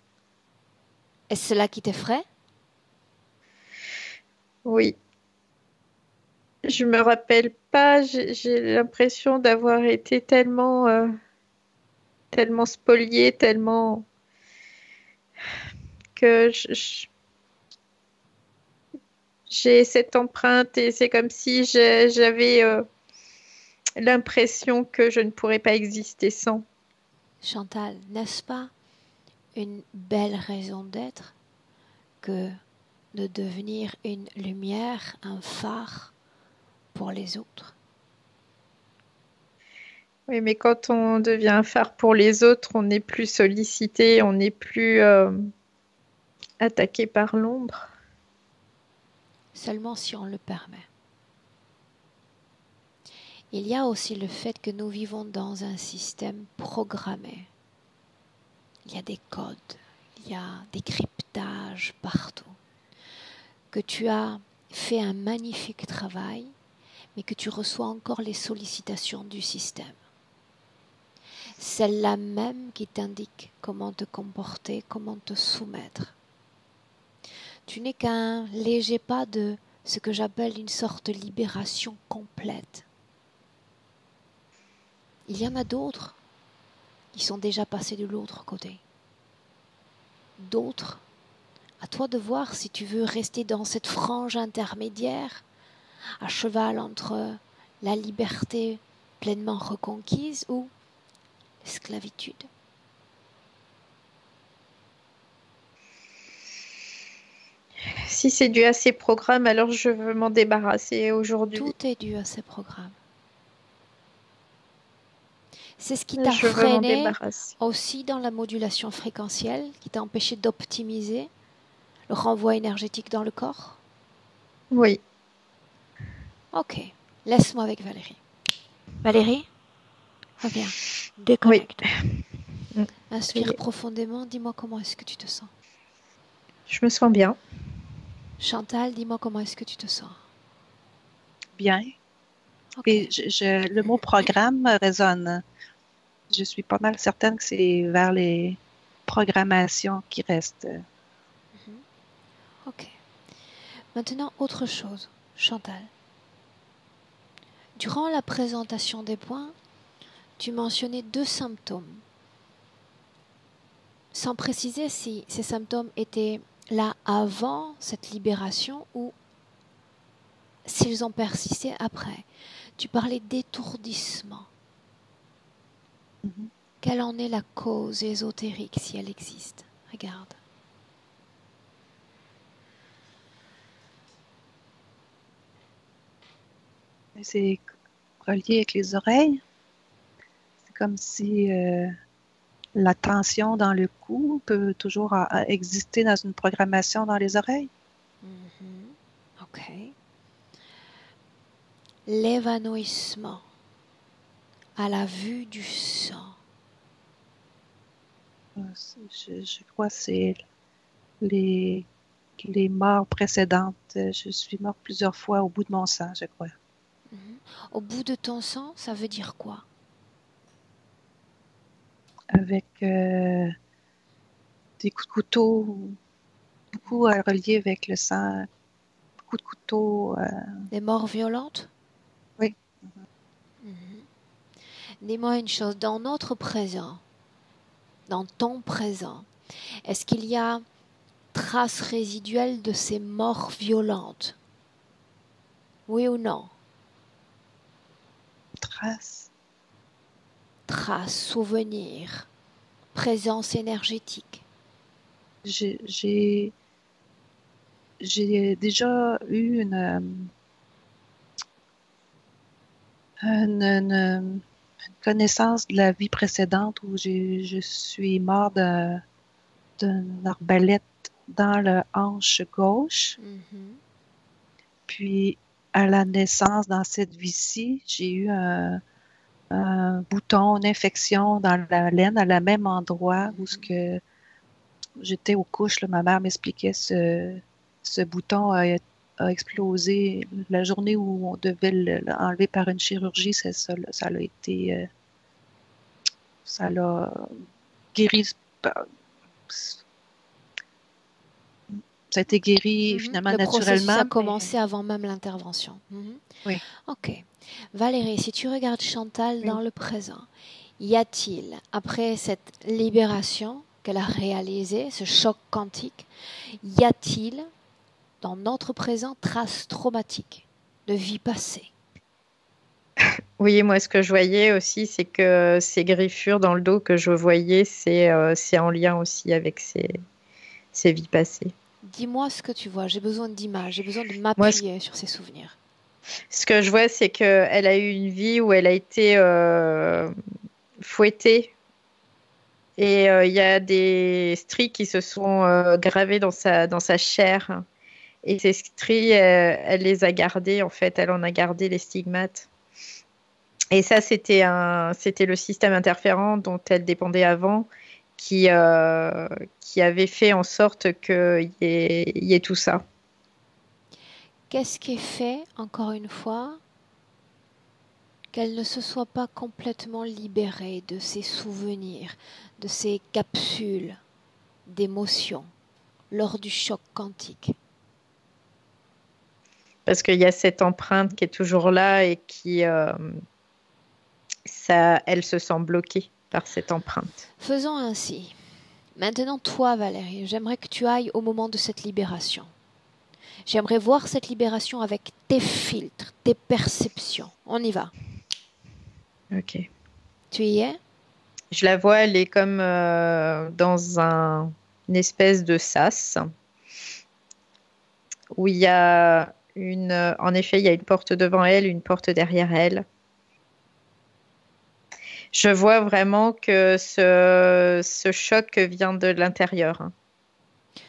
Est-ce cela qui t'effraie? oui. Je me rappelle pas, j'ai l'impression d'avoir été tellement spoliée, tellement que j'ai cette empreinte et c'est comme si j'avais l'impression que je ne pourrais pas exister sans. Chantal, n'est-ce pas une belle raison d'être que de devenir une lumière, un phare pour les autres? Oui, mais quand on devient un phare pour les autres, on n'est plus sollicité, on n'est plus attaqué par l'ombre. Seulement si on le permet. Il y a aussi le fait que nous vivons dans un système programmé. Il y a des codes, il y a des cryptages partout. Que tu as fait un magnifique travail, mais que tu reçois encore les sollicitations du système. Celle-là même qui t'indique comment te comporter, comment te soumettre. Tu n'es qu'un léger pas de ce que j'appelle une sorte de libération complète. Il y en a d'autres qui sont déjà passés de l'autre côté. D'autres, à toi de voir si tu veux rester dans cette frange intermédiaire, à cheval entre la liberté pleinement reconquise ou l'esclavitude. Si c'est dû à ces programmes, alors je veux m'en débarrasser aujourd'hui. Tout est dû à ces programmes. C'est ce qui t'a Je veux m'en freiné débarrasser. aussi dans la modulation fréquentielle, qui t'a empêché d'optimiser le renvoi énergétique dans le corps. Oui, Ok, laisse-moi avec Valérie. Valérie, reviens, oui. déconnecte. Mm. Inspire Oui. profondément, dis-moi comment est-ce que tu te sens. Je me sens bien. Chantal, dis-moi comment est-ce que tu te sens. Bien. Ok, Et le mot programme résonne. Je suis pas mal certaine que c'est vers les programmations qui restent. ok. Maintenant, autre chose, Chantal. Durant la présentation des points, tu mentionnais 2 symptômes, sans préciser si ces symptômes étaient là avant cette libération ou s'ils ont persisté après. Tu parlais d'étourdissement. Mhm. Quelle en est la cause ésotérique si elle existe? Regarde. C'est relié avec les oreilles. C'est comme si la tension dans le cou peut toujours exister dans une programmation dans les oreilles. Ok. L'évanouissement. à la vue du sang. Je crois que c'est les, les morts précédentes. Je suis morte plusieurs fois au bout de mon sang, je crois. Au bout de ton sang, ça veut dire quoi? Avec des coups de couteau, beaucoup reliés avec le sang, beaucoup de couteaux. Des morts violentes? Oui. Dis-moi une chose, dans notre présent, dans ton présent, est-ce qu'il y a traces résiduelles de ces morts violentes? Oui ou non? Traces. Traces, souvenirs, présence énergétique. J'ai déjà eu une connaissance de la vie précédente où je suis mort d'une arbalète dans le hanche gauche. Puis, à la naissance, dans cette vie-ci, j'ai eu un bouton, une infection dans la laine, à la même endroit où j'étais aux couches. Là, ma mère m'expliquait ce bouton a explosé la journée où on devait l'enlever par une chirurgie. C'est ça, là, ça l'a été... ça l'a guéri... Ça a été guéri finalement naturellement. Le processus a commencé avant même l'intervention. Oui. Ok. Valérie, si tu regardes Chantal dans le présent, y a-t-il, après cette libération qu'elle a réalisée, ce choc quantique, y a-t-il dans notre présent traces traumatiques de vie passée? Oui, moi ce que je voyais aussi, c'est que ces griffures dans le dos que je voyais, c'est en lien aussi avec ces vies passées. Dis-moi ce que tu vois, j'ai besoin d'images, j'ai besoin de m'appuyer sur ces souvenirs. Ce que je vois, c'est qu'elle a eu une vie où elle a été fouettée. Et il y a des stries qui se sont gravées dans sa chair. Et ces stries, elle les a gardées, en fait. Elle en a gardé les stigmates. Et ça, c'était le système interférent dont elle dépendait avant qui avait fait en sorte qu'il y ait tout ça. Qu'est-ce qui fait, encore une fois, qu'elle ne se soit pas complètement libérée de ses souvenirs, de ces capsules d'émotions lors du choc quantique? Parce qu'il y a cette empreinte qui est toujours là et elle se sent bloquée par cette empreinte. Faisons ainsi. Maintenant, toi, Valérie, j'aimerais que tu ailles au moment de cette libération. J'aimerais voir cette libération avec tes filtres, tes perceptions. On y va. Ok. Tu y es? Je la vois, elle est comme dans une espèce de sas où il y a en effet, il y a une porte devant elle, une porte derrière elle. Je vois vraiment que ce choc vient de l'intérieur.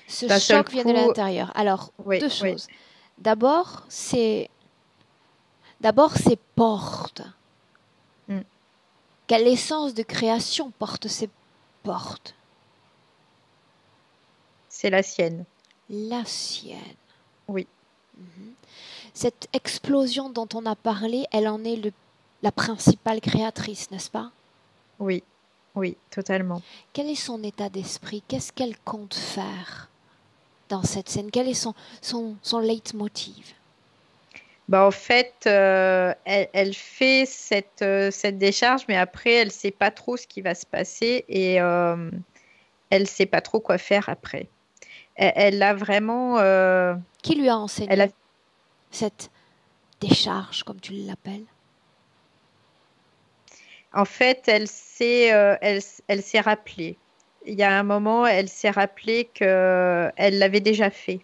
Ce choc vient de l'intérieur. Alors, deux choses. D'abord, c'est portes. Quelle essence de création portent ces portes? C'est la sienne. La sienne. Oui. Cette explosion dont on a parlé, elle en est la principale créatrice, n'est-ce pas? Oui, oui, totalement. Quel est son état d'esprit? Qu'est-ce qu'elle compte faire dans cette scène? Quel est son leitmotiv? En fait, elle fait cette décharge, mais après, elle ne sait pas trop ce qui va se passer et elle ne sait pas trop quoi faire après. Elle a vraiment... Qui lui a enseigné cette décharge, comme tu l'appelles? En fait, elle s'est rappelée. Il y a un moment, elle s'est rappelée qu'elle l'avait déjà fait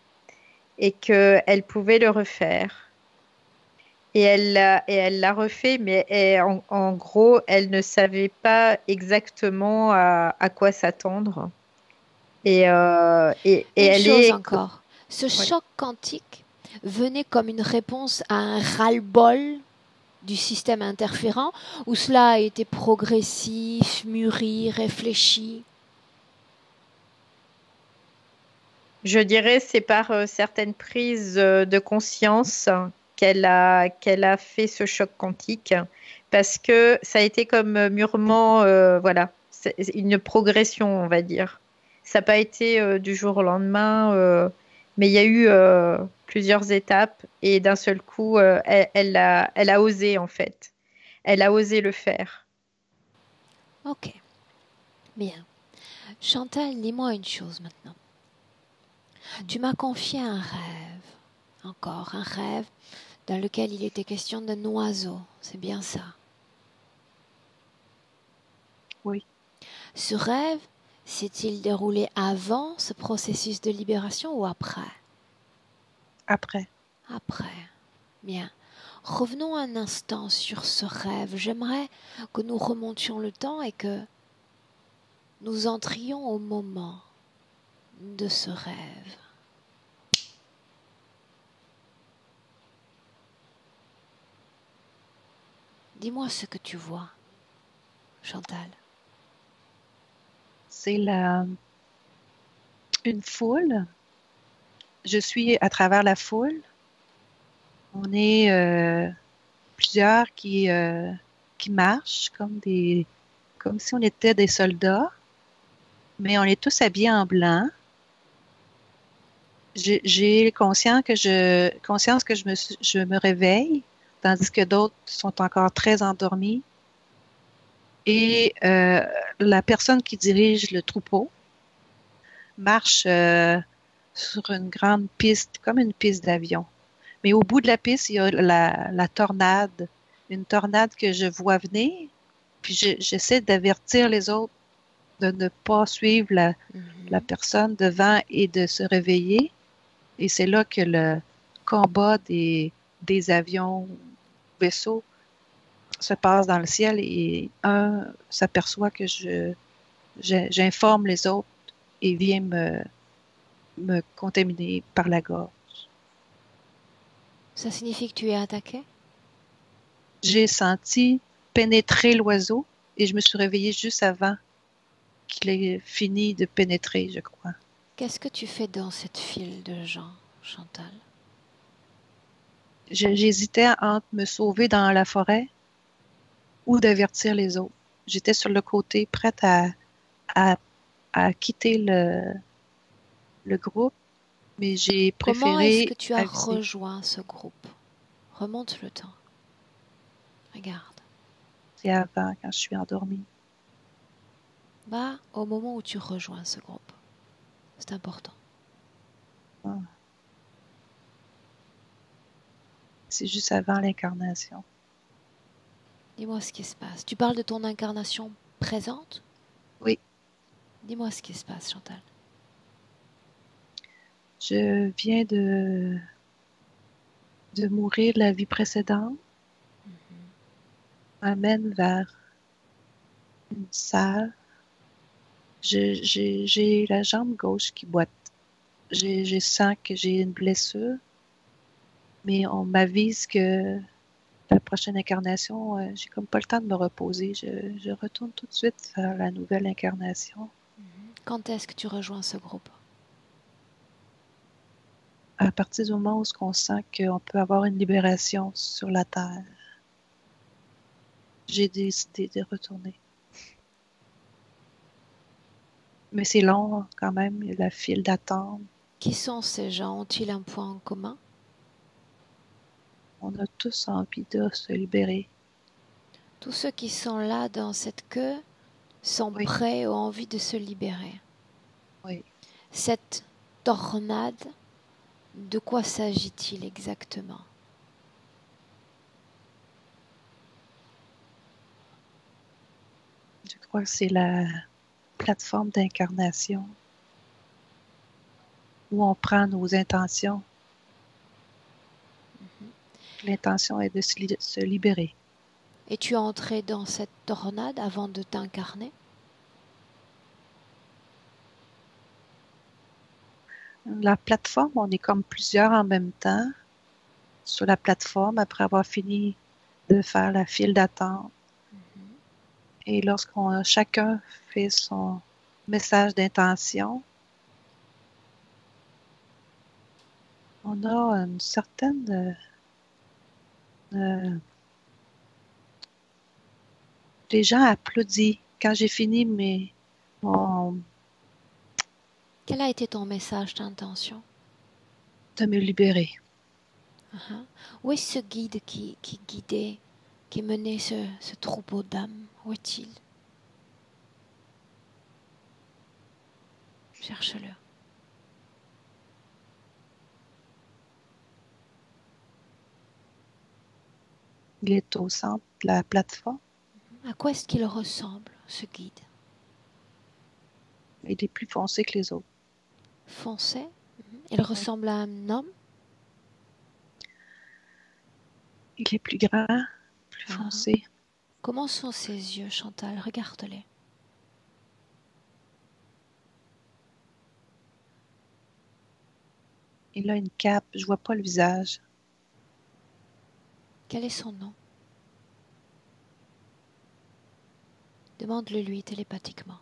et qu'elle pouvait le refaire. Et elle l'a refait, mais en gros, elle ne savait pas exactement à quoi s'attendre. Et elle chose est encore. Ce choc quantique venait comme une réponse à un ras-le-bol du système interférent, ou cela a été progressif, mûri, réfléchi? Je dirais c'est par certaines prises de conscience qu'elle a fait ce choc quantique parce que ça a été comme mûrement, voilà, c'est une progression, on va dire. Ça n'a pas été du jour au lendemain, mais il y a eu plusieurs étapes et d'un seul coup, elle a osé en fait. Elle a osé le faire. Ok, bien. Chantal, dis-moi une chose maintenant. Tu m'as confié un rêve, encore un rêve dans lequel il était question d'un oiseau, c'est bien ça? Oui, Ce rêve s'est-il déroulé avant ce processus de libération ou après? après. Après. Bien. Revenons un instant sur ce rêve. J'aimerais que nous remontions le temps et que nous entrions au moment de ce rêve. Dis-moi ce que tu vois, Chantal. C'est une foule. Je suis à travers la foule. On est plusieurs qui marchent comme si on était des soldats, mais on est tous habillés en blanc. J'ai conscience que je me réveille, tandis que d'autres sont encore très endormis. Et la personne qui dirige le troupeau marche sur une grande piste, comme une piste d'avion. Mais au bout de la piste, il y a la tornade, une tornade que je vois venir, puis j'essaie d'avertir les autres de ne pas suivre la personne devant et de se réveiller. Et c'est là que le combat des avions, vaisseaux, se passe dans le ciel et un s'aperçoit que j'informe les autres et vient me contaminer par la gorge. Ça signifie que tu es attaqué? J'ai senti pénétrer l'oiseau et je me suis réveillée juste avant qu'il ait fini de pénétrer, je crois. Qu'est-ce que tu fais dans cette file de gens, Chantal? J'hésitais entre me sauver dans la forêt ou d'avertir les autres. J'étais sur le côté, prête à, à quitter le groupe, mais j'ai Comment est-ce que préféré tu as aviser. rejoint ce groupe? Remonte le temps. Regarde. C'est avant, quand je suis endormie. Va au moment où tu rejoins ce groupe. C'est important. Ah. C'est juste avant l'incarnation. Dis-moi ce qui se passe. Tu parles de ton incarnation présente? Oui, Dis-moi ce qui se passe, Chantal. je viens de mourir de la vie précédente. M'amène vers une salle. J'ai la jambe gauche qui boite. Je sens que j'ai une blessure, mais on m'avise que la prochaine incarnation, j'ai comme pas le temps de me reposer. Je retourne tout de suite vers la nouvelle incarnation. Quand est-ce que tu rejoins ce groupe? À partir du moment où on sent qu'on peut avoir une libération sur la Terre, j'ai décidé de retourner. Mais c'est long quand même, la file d'attente. Qui sont ces gens? Ont-ils un point en commun? On a tous envie de se libérer. Tous ceux qui sont là dans cette queue sont Oui, prêts ou ont envie de se libérer. oui. Cette tornade, de quoi s'agit-il exactement? Je crois que c'est la plateforme d'incarnation où on prend nos intentions. L'intention est de se libérer. Et tu es entré dans cette tornade avant de t'incarner? La plateforme, on est comme plusieurs en même temps sur la plateforme après avoir fini de faire la file d'attente. Mhm. Et lorsqu'on chacun fait son message d'intention, on a une certaine... les gens applaudissent. Quand j'ai fini de Quel a été ton message d'intention? me libérer. Uh-huh. Où est ce guide qui guidait, qui menait ce troupeau d'âmes? Où est-il? Cherche-le. Il est au centre de la plateforme. À quoi est-ce qu'il ressemble, ce guide? Il est plus foncé que les autres. Foncé? Il ressemble à un homme? Il est plus grand, plus Uh-huh. foncé. Comment sont ses yeux, Chantal? Regarde-les. Il a une cape, je vois pas le visage. Quel est son nom? Demande-le lui télépathiquement.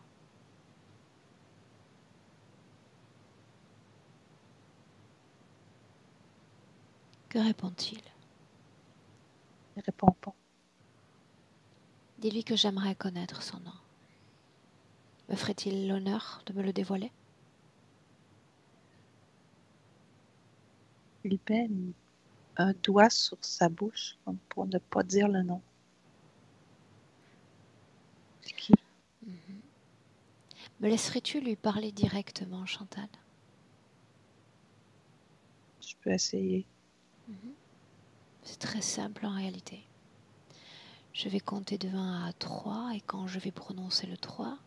Que répond-il? Il répond pas. Dis-lui que j'aimerais connaître son nom. Me ferait-il l'honneur de me le dévoiler? Il met un doigt sur sa bouche comme pour ne pas dire le nom. C'est qui? Me laisserais-tu lui parler directement, Chantal? Je peux essayer. C'est très simple en réalité. Je vais compter de 1 à 3 et quand je vais prononcer le 3,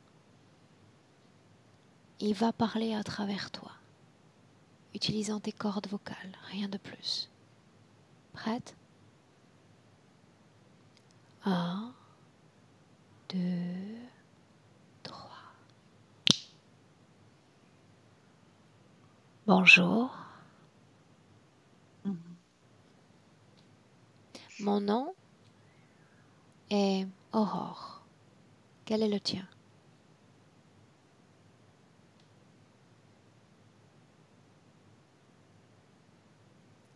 il va parler à travers toi, utilisant tes cordes vocales, rien de plus. Prête? 1, 2, 3. Bonjour, Mhm. mon nom est Aurore. Quel est le tien?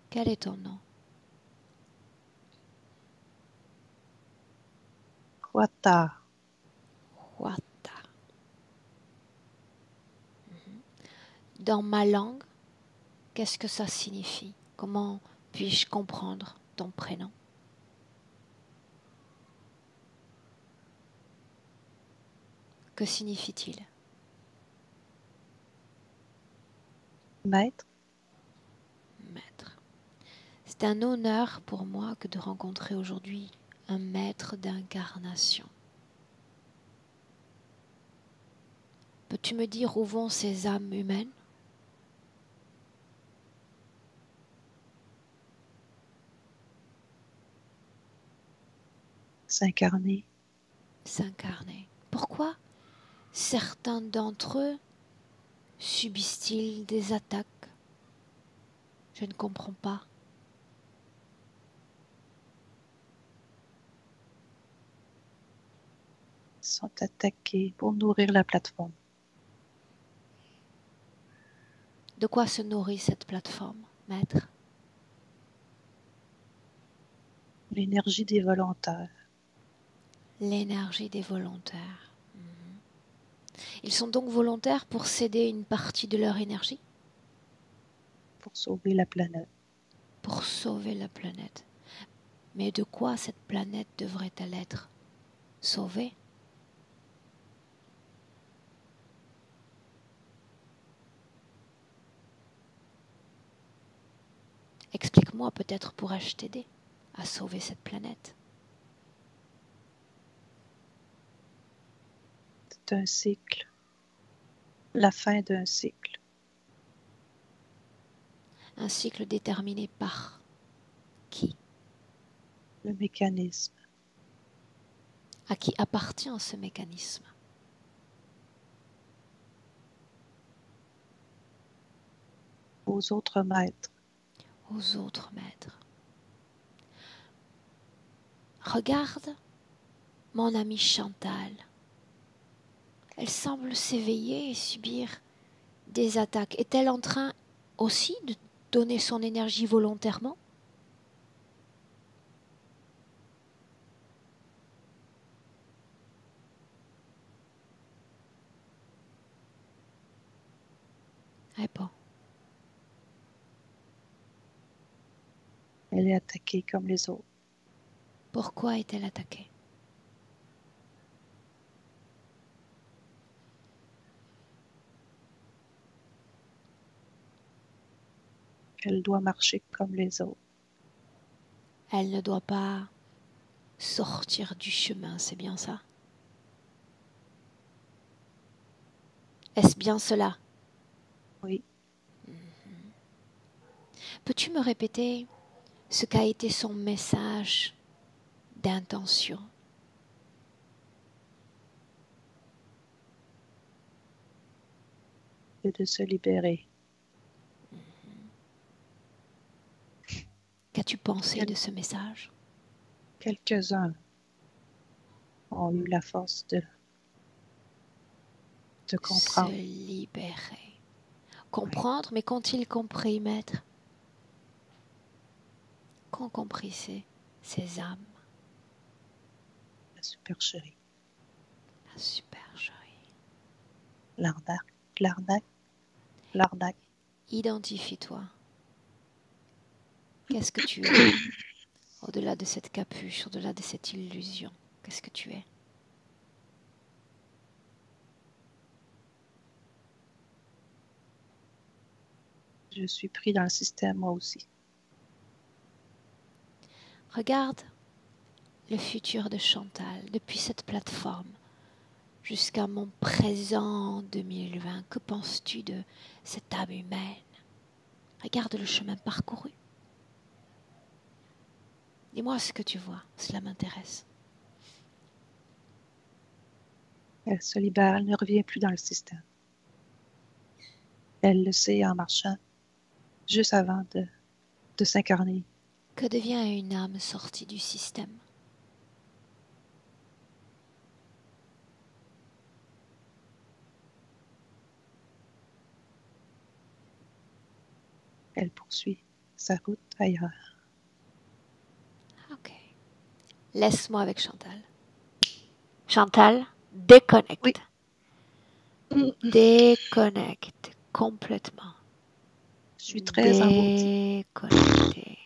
Quel est ton nom? Wata. Wata. Dans ma langue, qu'est-ce que ça signifie? Comment puis-je comprendre ton prénom? Que signifie-t-il? Maître. Maître. C'est un honneur pour moi que de rencontrer aujourd'hui un maître d'incarnation. Peux-tu me dire où vont ces âmes humaines? S'incarner. S'incarner. Pourquoi certains d'entre eux subissent-ils des attaques? Je ne comprends pas. Ils sont attaqués pour nourrir la plateforme. De quoi se nourrit cette plateforme, maître? L'énergie des volontaires. L'énergie des volontaires. Ils sont donc volontaires pour céder une partie de leur énergie? Pour sauver la planète. Pour sauver la planète. Mais de quoi cette planète devrait-elle être sauvée? Explique-moi, peut-être pourrais-je t'aider à sauver cette planète. C'est un cycle. La fin d'un cycle. Un cycle déterminé par qui? Le mécanisme. À qui appartient ce mécanisme? Aux autres maîtres. Aux autres maîtres. Regarde mon amie Chantal. Elle semble s'éveiller et subir des attaques. Est-elle en train aussi de donner son énergie volontairement? Réponds. Elle est attaquée comme les autres. Pourquoi est-elle attaquée? Elle doit marcher comme les autres. Elle ne doit pas sortir du chemin, c'est bien ça? Est-ce bien cela? Oui. Peux-tu me répéter ce qu'a été son message d'intention? Et de se libérer. Qu'as-tu pensé de ce message? Quelques-uns ont eu la force de comprendre. Se libérer. Comprendre, mais qu'ont-ils compris, maître? Qu'ont compris ces âmes? La supercherie. La supercherie. L'arnaque. Identifie-toi. Qu'est-ce que tu es? Au-delà de cette capuche, au-delà de cette illusion, qu'est-ce que tu es? Je suis pris dans le système, moi aussi. Regarde le futur de Chantal depuis cette plateforme jusqu'à mon présent 2020. Que penses-tu de cette âme humaine? Regarde le chemin parcouru. Dis-moi ce que tu vois, cela m'intéresse. Elle se libère, elle ne revient plus dans le système. Elle le sait en marchant, juste avant de s'incarner. Que devient une âme sortie du système? Elle poursuit sa route ailleurs. Ok. Laisse-moi avec Chantal. Chantal, déconnecte. Oui. Déconnecte complètement. Je suis très embourdie. Déconnecté.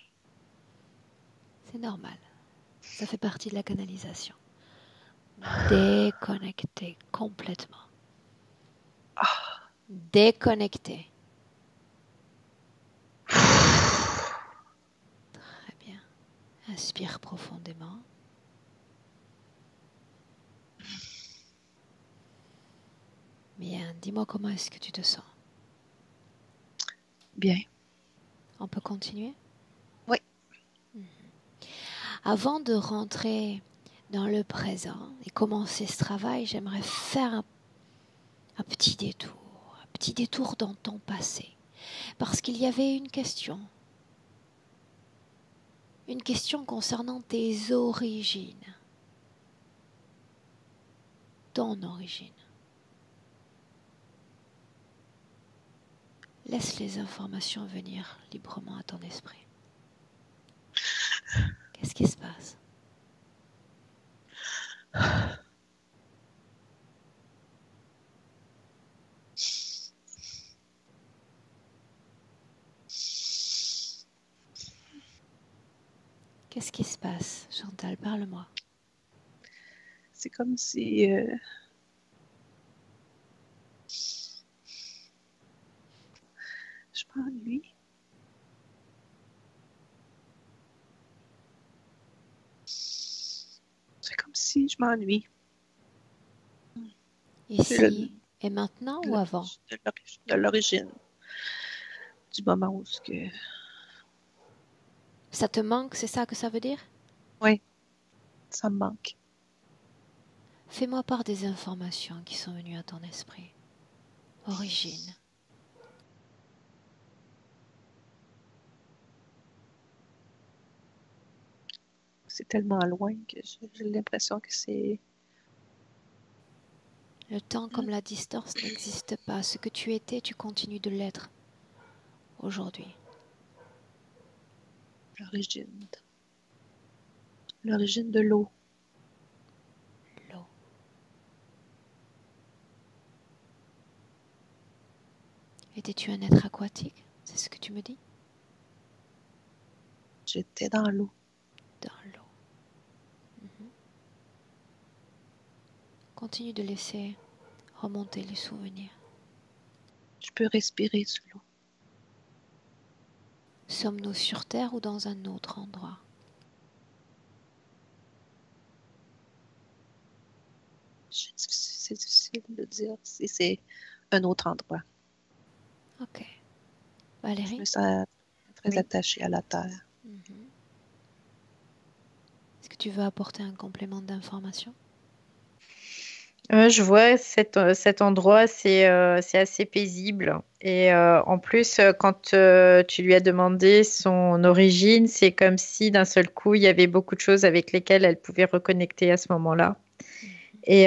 C'est normal. Ça fait partie de la canalisation. Déconnecté complètement. Déconnecté. Très bien. Inspire profondément. Bien, dis-moi comment est-ce que tu te sens. Bien. On peut continuer? Oui. Avant de rentrer dans le présent et commencer ce travail, j'aimerais faire un petit détour dans ton passé. Parce qu'il y avait une question concernant tes origines, ton origine. Laisse les informations venir librement à ton esprit. Qu'est-ce qui se passe? Qu'est-ce qui se passe, Chantal? Parle-moi. C'est comme si je m'ennuie. C'est comme si je m'ennuie. Ici et maintenant ou avant? De l'origine. Du moment où que... Ça te manque, c'est ça que ça veut dire? Oui, ça me manque. Fais-moi part des informations qui sont venues à ton esprit. Origine. c'est tellement loin que j'ai l'impression que c'est... Le temps comme la distance n'existe pas. Ce que tu étais, tu continues de l'être aujourd'hui. L'origine. L'origine de l'eau. L'eau. Étais-tu un être aquatique? C'est ce que tu me dis? J'étais dans l'eau. Dans l'eau. Continue de laisser remonter les souvenirs. Je peux respirer sous l'eau. Sommes-nous sur Terre ou dans un autre endroit? C'est difficile de dire si c'est un autre endroit. Ok. Je Valérie? me sens très Oui. attachée à la terre. Est-ce que tu veux apporter un complément d'information? Je vois cet endroit, c'est assez paisible. Et en plus, quand tu lui as demandé son origine, c'est comme si d'un seul coup, il y avait beaucoup de choses avec lesquelles elle pouvait reconnecter à ce moment-là. Et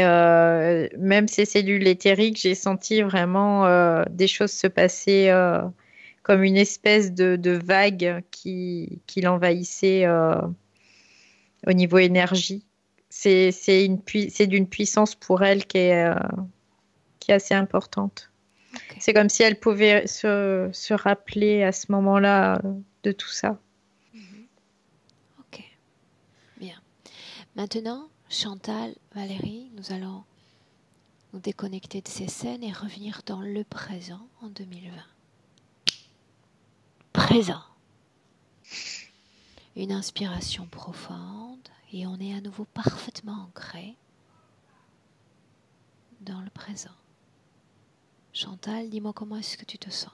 même ces cellules éthériques, j'ai senti vraiment des choses se passer comme une espèce de vague qui l'envahissait au niveau énergie. C'est d'une puissance pour elle qui est assez importante. Ok. C'est comme si elle pouvait se rappeler à ce moment-là de tout ça. Ok. Bien. Maintenant, Chantal, Valérie, nous allons nous déconnecter de ces scènes et revenir dans le présent en 2020. Présent. Une inspiration profonde et on est à nouveau parfaitement ancré dans le présent. Chantal, dis-moi comment est-ce que tu te sens?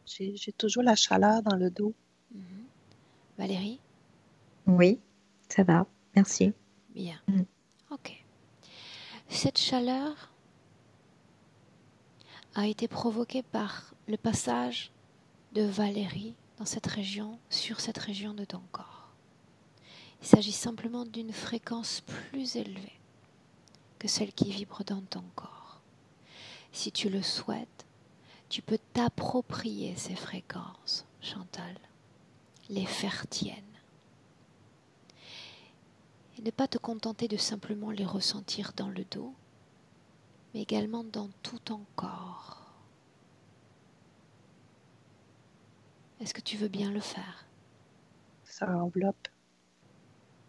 J'ai toujours la chaleur dans le dos. Valérie? Oui, ça va. Merci. Bien. Mm. Ok. Cette chaleur a été provoquée par le passage de Valérie dans cette région, sur cette région de ton corps. Il s'agit simplement d'une fréquence plus élevée que celle qui vibre dans ton corps. Si tu le souhaites, tu peux t'approprier ces fréquences, Chantal, les faire tiennes. Et ne pas te contenter de simplement les ressentir dans le dos, mais également dans tout ton corps. Est-ce que tu veux bien le faire? Ça enveloppe.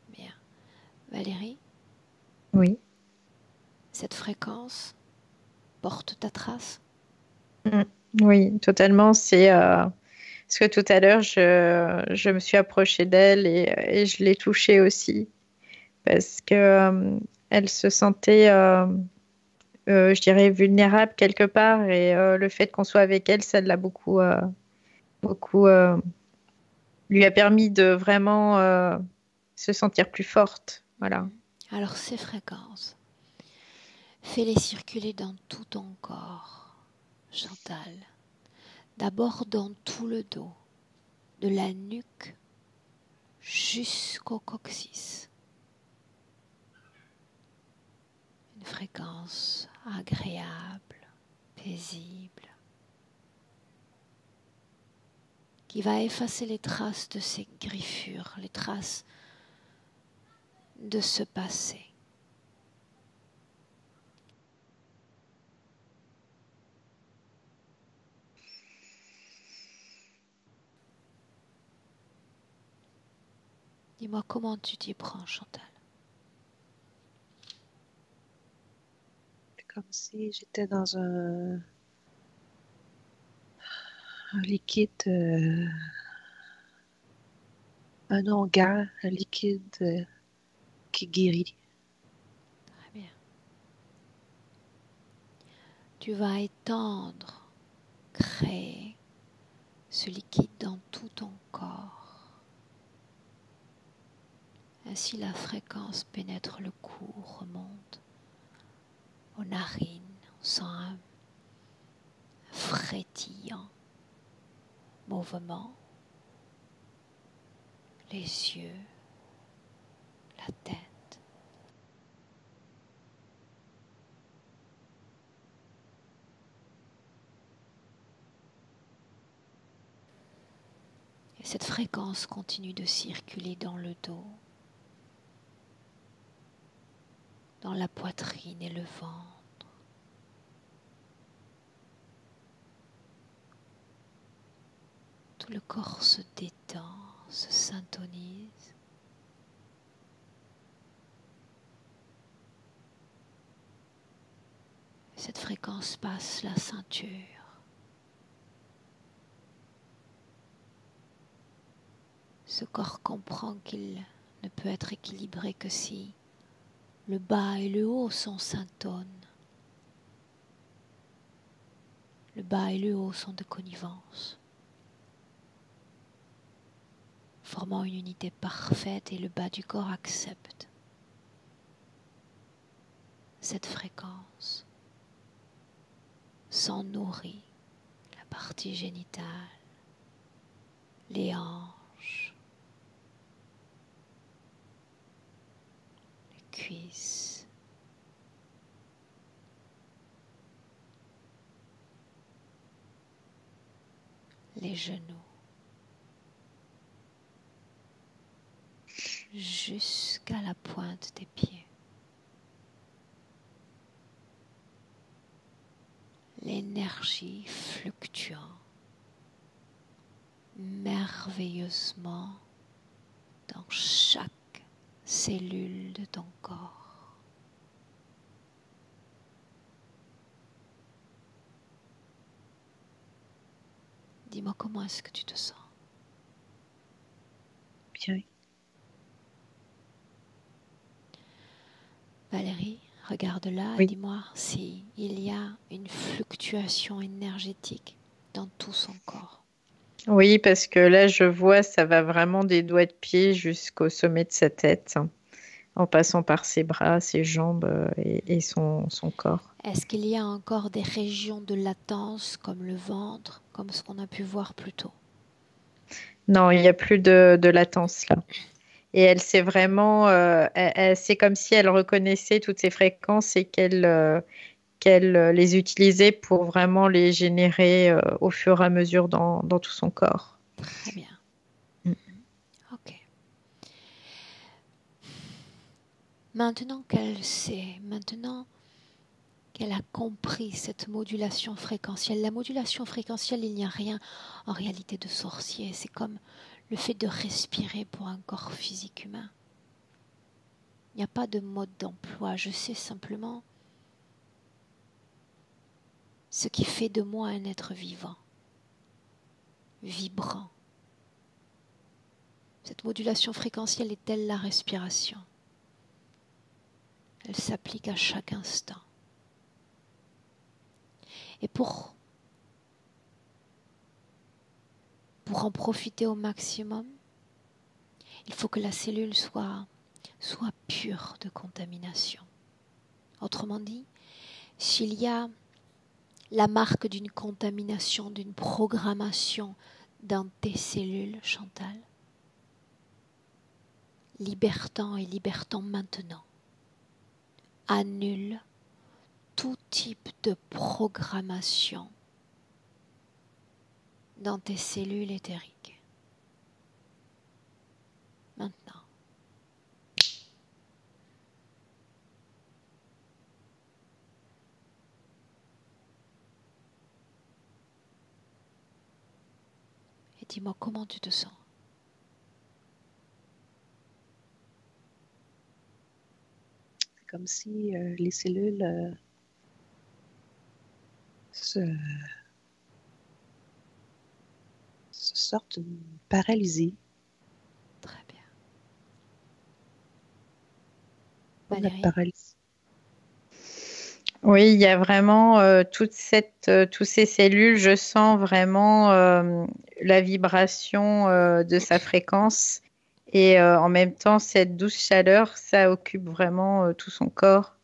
Bien. Valérie, Oui. cette fréquence porte ta trace? Mm. Oui, totalement. C'est parce que tout à l'heure, je me suis approchée d'elle et je l'ai touchée aussi parce que elle se sentait, je dirais, vulnérable quelque part et le fait qu'on soit avec elle, ça l'a beaucoup lui a permis de vraiment se sentir plus forte. Voilà. Alors ces fréquences, fais-les circuler dans tout ton corps, Chantal. D'abord dans tout le dos, de la nuque jusqu'au coccyx. Une fréquence agréable, paisible, qui va effacer les traces de ces griffures, les traces de ce passé. Dis-moi comment tu t'y prends, Chantal. C'est comme si j'étais dans un liquide, un onguent, un liquide qui guérit. Très bien. Tu vas étendre, créer ce liquide dans tout ton corps. Ainsi la fréquence pénètre le cou, remonte aux narines, on sent un frétillant mouvement, les yeux, la tête. Et cette fréquence continue de circuler dans le dos, dans la poitrine et le ventre. Tout le corps se détend, se syntonise. Cette fréquence passe la ceinture. Ce corps comprend qu'il ne peut être équilibré que si le bas et le haut sont syntones. Le bas et le haut sont de connivence, formant une unité parfaite, et le bas du corps accepte cette fréquence, s'en nourrit, la partie génitale, les hanches, les cuisses, les genoux, jusqu'à la pointe des pieds. L'énergie fluctuant merveilleusement dans chaque cellule de ton corps. Dis-moi, comment est-ce que tu te sens? Bien. Valérie, regarde là et Oui. dis-moi s'il y a une fluctuation énergétique dans tout son corps. Oui, parce que là, je vois, ça va vraiment des doigts de pied jusqu'au sommet de sa tête, en passant par ses bras, ses jambes et son corps. Est-ce qu'il y a encore des régions de latence comme le ventre, comme ce qu'on a pu voir plus tôt? Non, il n'y a plus de latence là. Et elle s'est vraiment, c'est comme si elle reconnaissait toutes ces fréquences et qu'elle les utilisait pour vraiment les générer au fur et à mesure dans tout son corps. Très bien. Mm. Ok. Maintenant qu'elle sait, maintenant qu'elle a compris cette modulation fréquentielle. La modulation fréquentielle, il n'y a rien en réalité de sorcier. C'est comme le fait de respirer pour un corps physique humain. Il n'y a pas de mode d'emploi. Je sais simplement ce qui fait de moi un être vivant, vibrant. Cette modulation fréquentielle est telle la respiration. Elle s'applique à chaque instant. Et pour en profiter au maximum, il faut que la cellule soit pure de contamination. Autrement dit, s'il y a la marque d'une contamination, d'une programmation dans tes cellules, Chantal, libère-t'en et libère-t'en maintenant. Annule tout type de programmation dans tes cellules éthériques. Maintenant. Et dis-moi comment tu te sens. C'est comme si les cellules se sortent paralysées. Très bien. Comme la Valérie? paralysie. Oui, il y a vraiment toutes ces cellules. Je sens vraiment la vibration de sa fréquence et en même temps cette douce chaleur, ça occupe vraiment tout son corps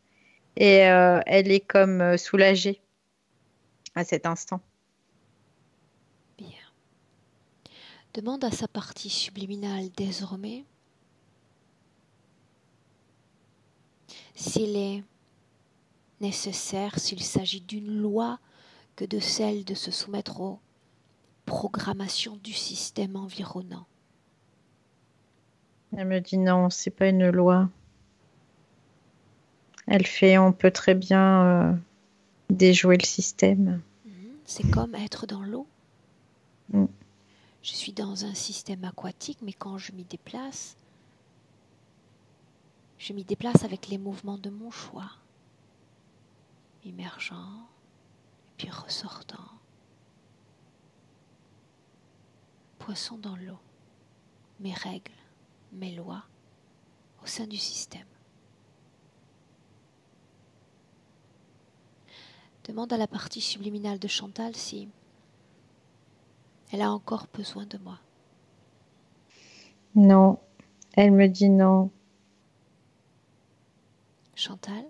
et elle est comme soulagée à cet instant. Bien. Demande à sa partie subliminale désormais s'il est nécessaire, s'il s'agit d'une loi, que de celle de se soumettre aux programmations du système environnant. Elle me dit non, c'est pas une loi. Elle fait, on peut très bien déjouer le système. C'est comme être dans l'eau. Mm. Je suis dans un système aquatique, mais quand je m'y déplace avec les mouvements de mon choix, immergeant, et puis ressortant. Poisson dans l'eau, mes règles, mes lois, au sein du système. Demande à la partie subliminale de Chantal si elle a encore besoin de moi. Non, elle me dit non. Chantal,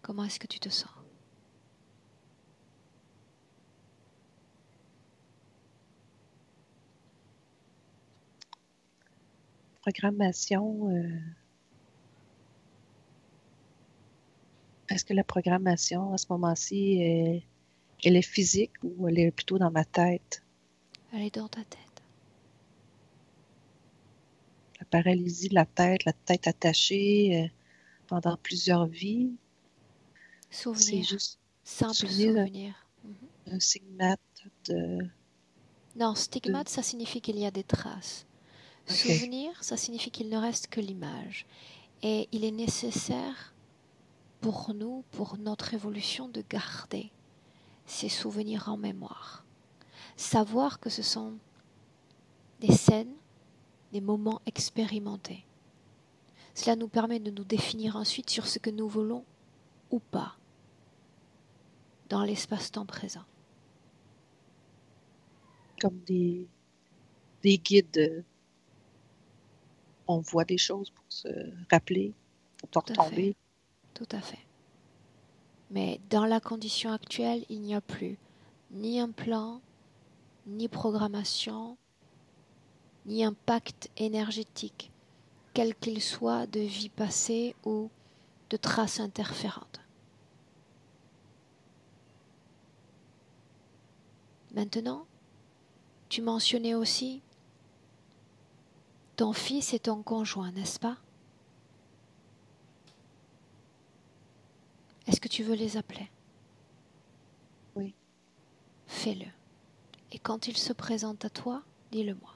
comment est-ce que tu te sens? Programmation, est-ce que la programmation à ce moment-ci, elle est physique ou elle est plutôt dans ma tête? Elle est dans ta tête. La paralysie de la tête attachée pendant plusieurs vies. C'est Souvenir, juste simple souvenir. un stigmate de... Non, stigmate, ça signifie qu'il y a des traces. Ok. Souvenir, ça signifie qu'il ne reste que l'image. Et il est nécessaire pour nous, pour notre évolution, de garder ces souvenirs en mémoire. Savoir que ce sont des scènes, des moments expérimentés. Cela nous permet de nous définir ensuite sur ce que nous voulons ou pas dans l'espace-temps présent. Comme des guides. On voit des choses pour se rappeler, pour pas retomber. Tout à fait. Mais dans la condition actuelle, il n'y a plus ni un plan, ni programmation, ni impact énergétique, quel qu'il soit, de vie passée ou de traces interférentes. Maintenant, tu mentionnais aussi ton fils et ton conjoint, n'est-ce pas? Est-ce que tu veux les appeler? Oui. Fais-le. Et quand ils se présentent à toi, dis-le-moi.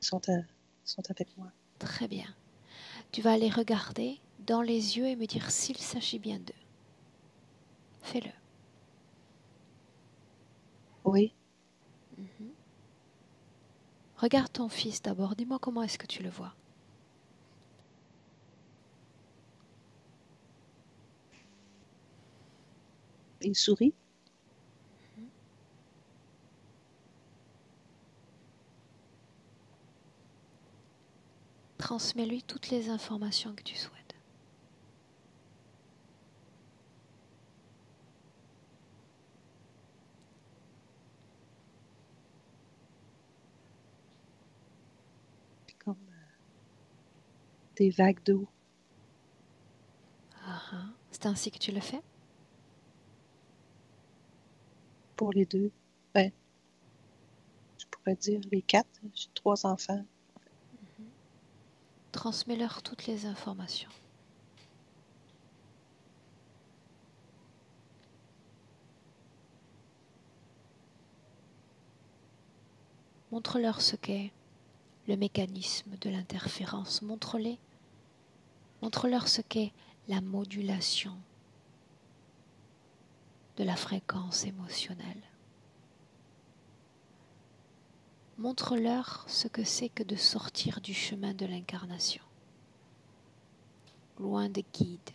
Ils sont avec moi. Très bien. Tu vas les regarder dans les yeux et me dire s'il s'agit bien d'eux. Fais-le. Oui. Regarde ton fils d'abord. Dis-moi comment est-ce que tu le vois. Il sourit. Transmets-lui toutes les informations que tu souhaites. Comme des vagues d'eau. C'est ainsi que tu le fais? Pour les deux. Ben, je pourrais dire les 4. J'ai 3 enfants. Transmets-leur toutes les informations. Montre-leur ce qu'est le mécanisme de l'interférence. Montre-leur ce qu'est la modulation de la fréquence émotionnelle. Montre-leur ce que c'est que de sortir du chemin de l'incarnation, loin des guides,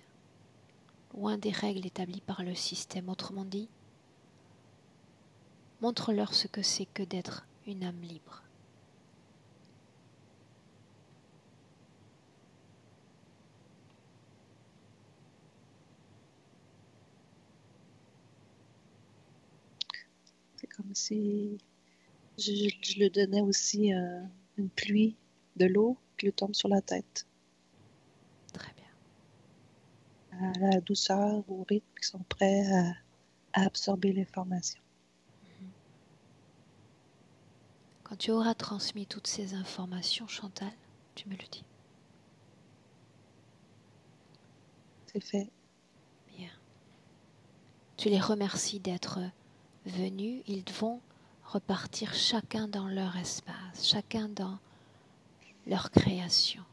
loin des règles établies par le système. Autrement dit, montre-leur ce que c'est que d'être une âme libre. C'est comme si Je lui donnais aussi une pluie de l'eau qui lui tombe sur la tête. Très bien. À la douceur, au rythme, qui sont prêts à absorber l'information. Quand tu auras transmis toutes ces informations, Chantal, tu me le dis. C'est fait. Bien. Tu les remercies d'être venus. Ils vont repartir chacun dans leur espace, chacun dans leur création.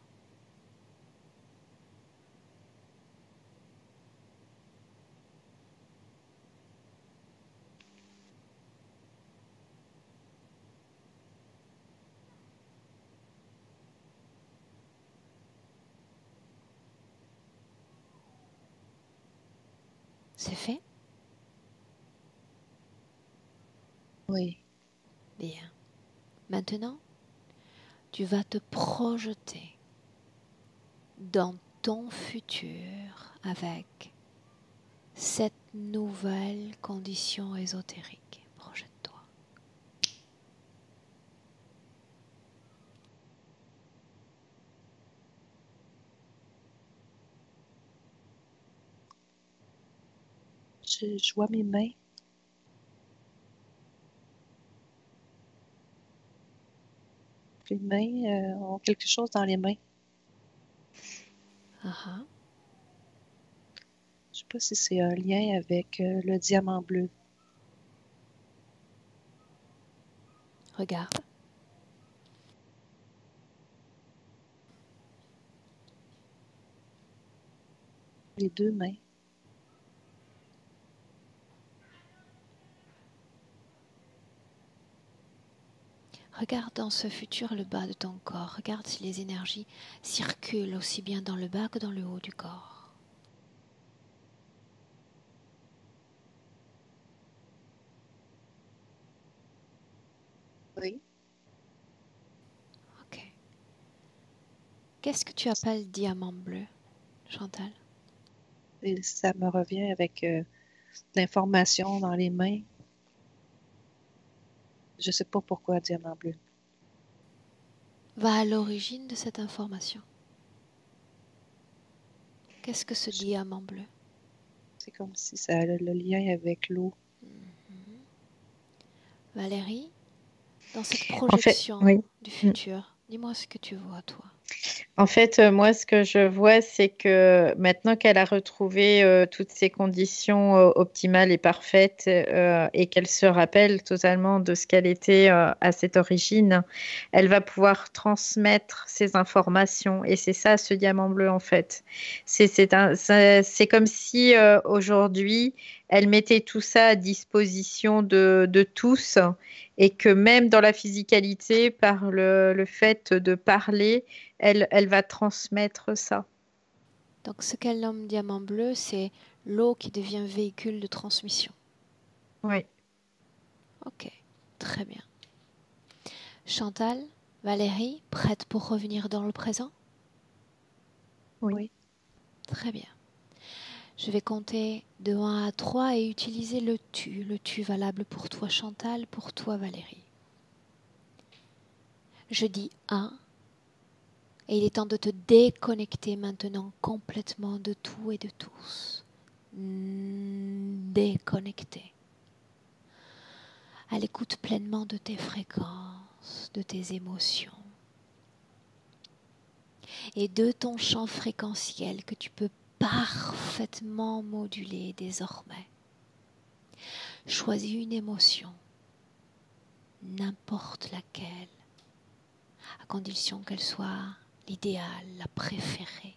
C'est fait? Oui. Bien. Maintenant, tu vas te projeter dans ton futur avec cette nouvelle condition ésotérique. Projette-toi. Je vois mes mains. Les mains ont quelque chose dans les mains. Uh-huh. Je ne sais pas si c'est un lien avec le diamant bleu. Regarde. Les deux mains. Regarde dans ce futur le bas de ton corps. Regarde si les énergies circulent aussi bien dans le bas que dans le haut du corps. Oui. Ok. Qu'est-ce que tu appelles diamant bleu, Chantal? Et ça me revient avec l'information dans les mains. Je ne sais pas pourquoi diamant bleu. Va à l'origine de cette information. Qu'est-ce que ce diamant bleu? C'est comme si ça a le lien avec l'eau. Valérie, dans cette En fait, projection oui. du futur, dis-moi ce que tu vois, toi. En fait, moi, ce que je vois, c'est que maintenant qu'elle a retrouvé toutes ses conditions optimales et parfaites et qu'elle se rappelle totalement de ce qu'elle était à cette origine, elle va pouvoir transmettre ces informations. Et c'est ça, ce diamant bleu, en fait. C'est comme si aujourd'hui, elle mettait tout ça à disposition de tous et que même dans la physicalité, par le fait de parler, elle va transmettre ça. Donc ce qu'elle nomme diamant bleu, c'est l'eau qui devient véhicule de transmission. Oui. Ok, très bien. Chantal, Valérie, prête pour revenir dans le présent? Oui. Très bien. Je vais compter de 1 à 3 et utiliser le tu valable pour toi Chantal, pour toi Valérie. Je dis 1 et il est temps de te déconnecter maintenant complètement de tout et de tous. Déconnecter. À l'écoute pleinement de tes fréquences, de tes émotions et de ton champ fréquentiel que tu peux parfaitement moduler désormais. Choisis une émotion, n'importe laquelle, à condition qu'elle soit l'idéale, la préférée.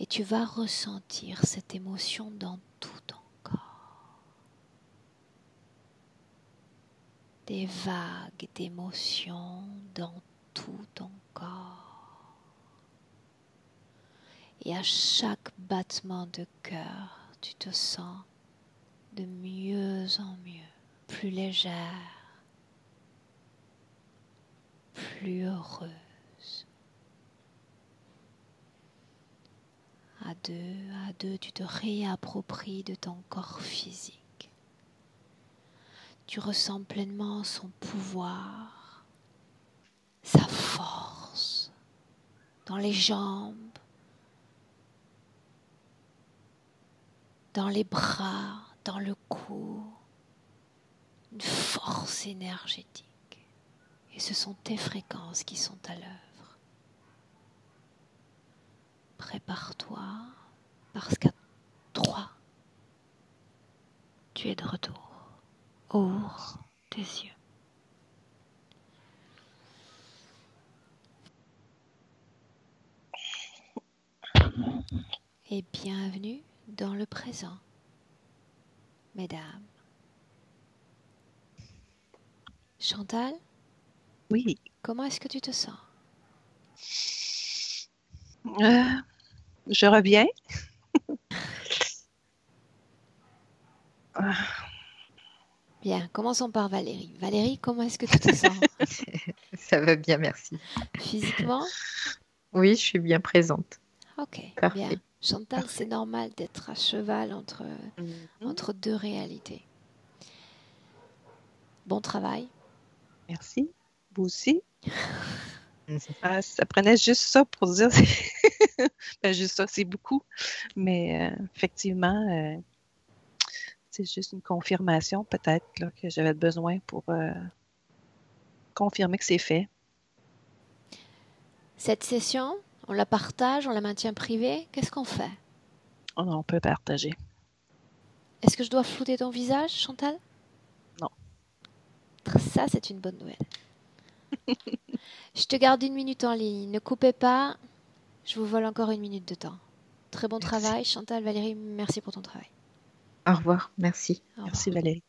Et tu vas ressentir cette émotion dans tout ton corps. Des vagues d'émotions dans tout ton corps. Et à chaque battement de cœur, tu te sens de mieux en mieux, plus légère, plus heureuse. À deux, tu te réappropries de ton corps physique. Tu ressens pleinement son pouvoir, sa force dans les jambes, dans les bras, dans le cou, une force énergétique. Et ce sont tes fréquences qui sont à l'œuvre. Prépare-toi, parce qu'à 3, tu es de retour. Ouvre tes yeux. Et bienvenue dans le présent, mesdames. Chantal, Oui. comment est-ce que tu te sens? Je reviens. Bien, commençons par Valérie. Valérie, comment est-ce que tu te sens? Ça va bien, merci. Physiquement? Oui, je suis bien présente. Ok, Parfait. bien. Chantal, Parfait. c'est normal d'être à cheval entre deux réalités. Bon travail. Merci. Vous aussi. Ça prenait juste ça pour dire. Ben, juste ça, c'est beaucoup. Mais effectivement, c'est juste une confirmation peut-être là, que j'avais besoin pour confirmer que c'est fait. Cette session, on la partage, on la maintient privée. Qu'est-ce qu'on fait? On peut partager. Est-ce que je dois flouter ton visage, Chantal? Non. Ça, c'est une bonne nouvelle. Je te garde 1 minute en ligne. Ne coupez pas. Je vous vole encore 1 minute de temps. Très bon Merci. travail. Chantal, Valérie, merci pour ton travail. Au revoir, merci. Au revoir. Merci Valérie.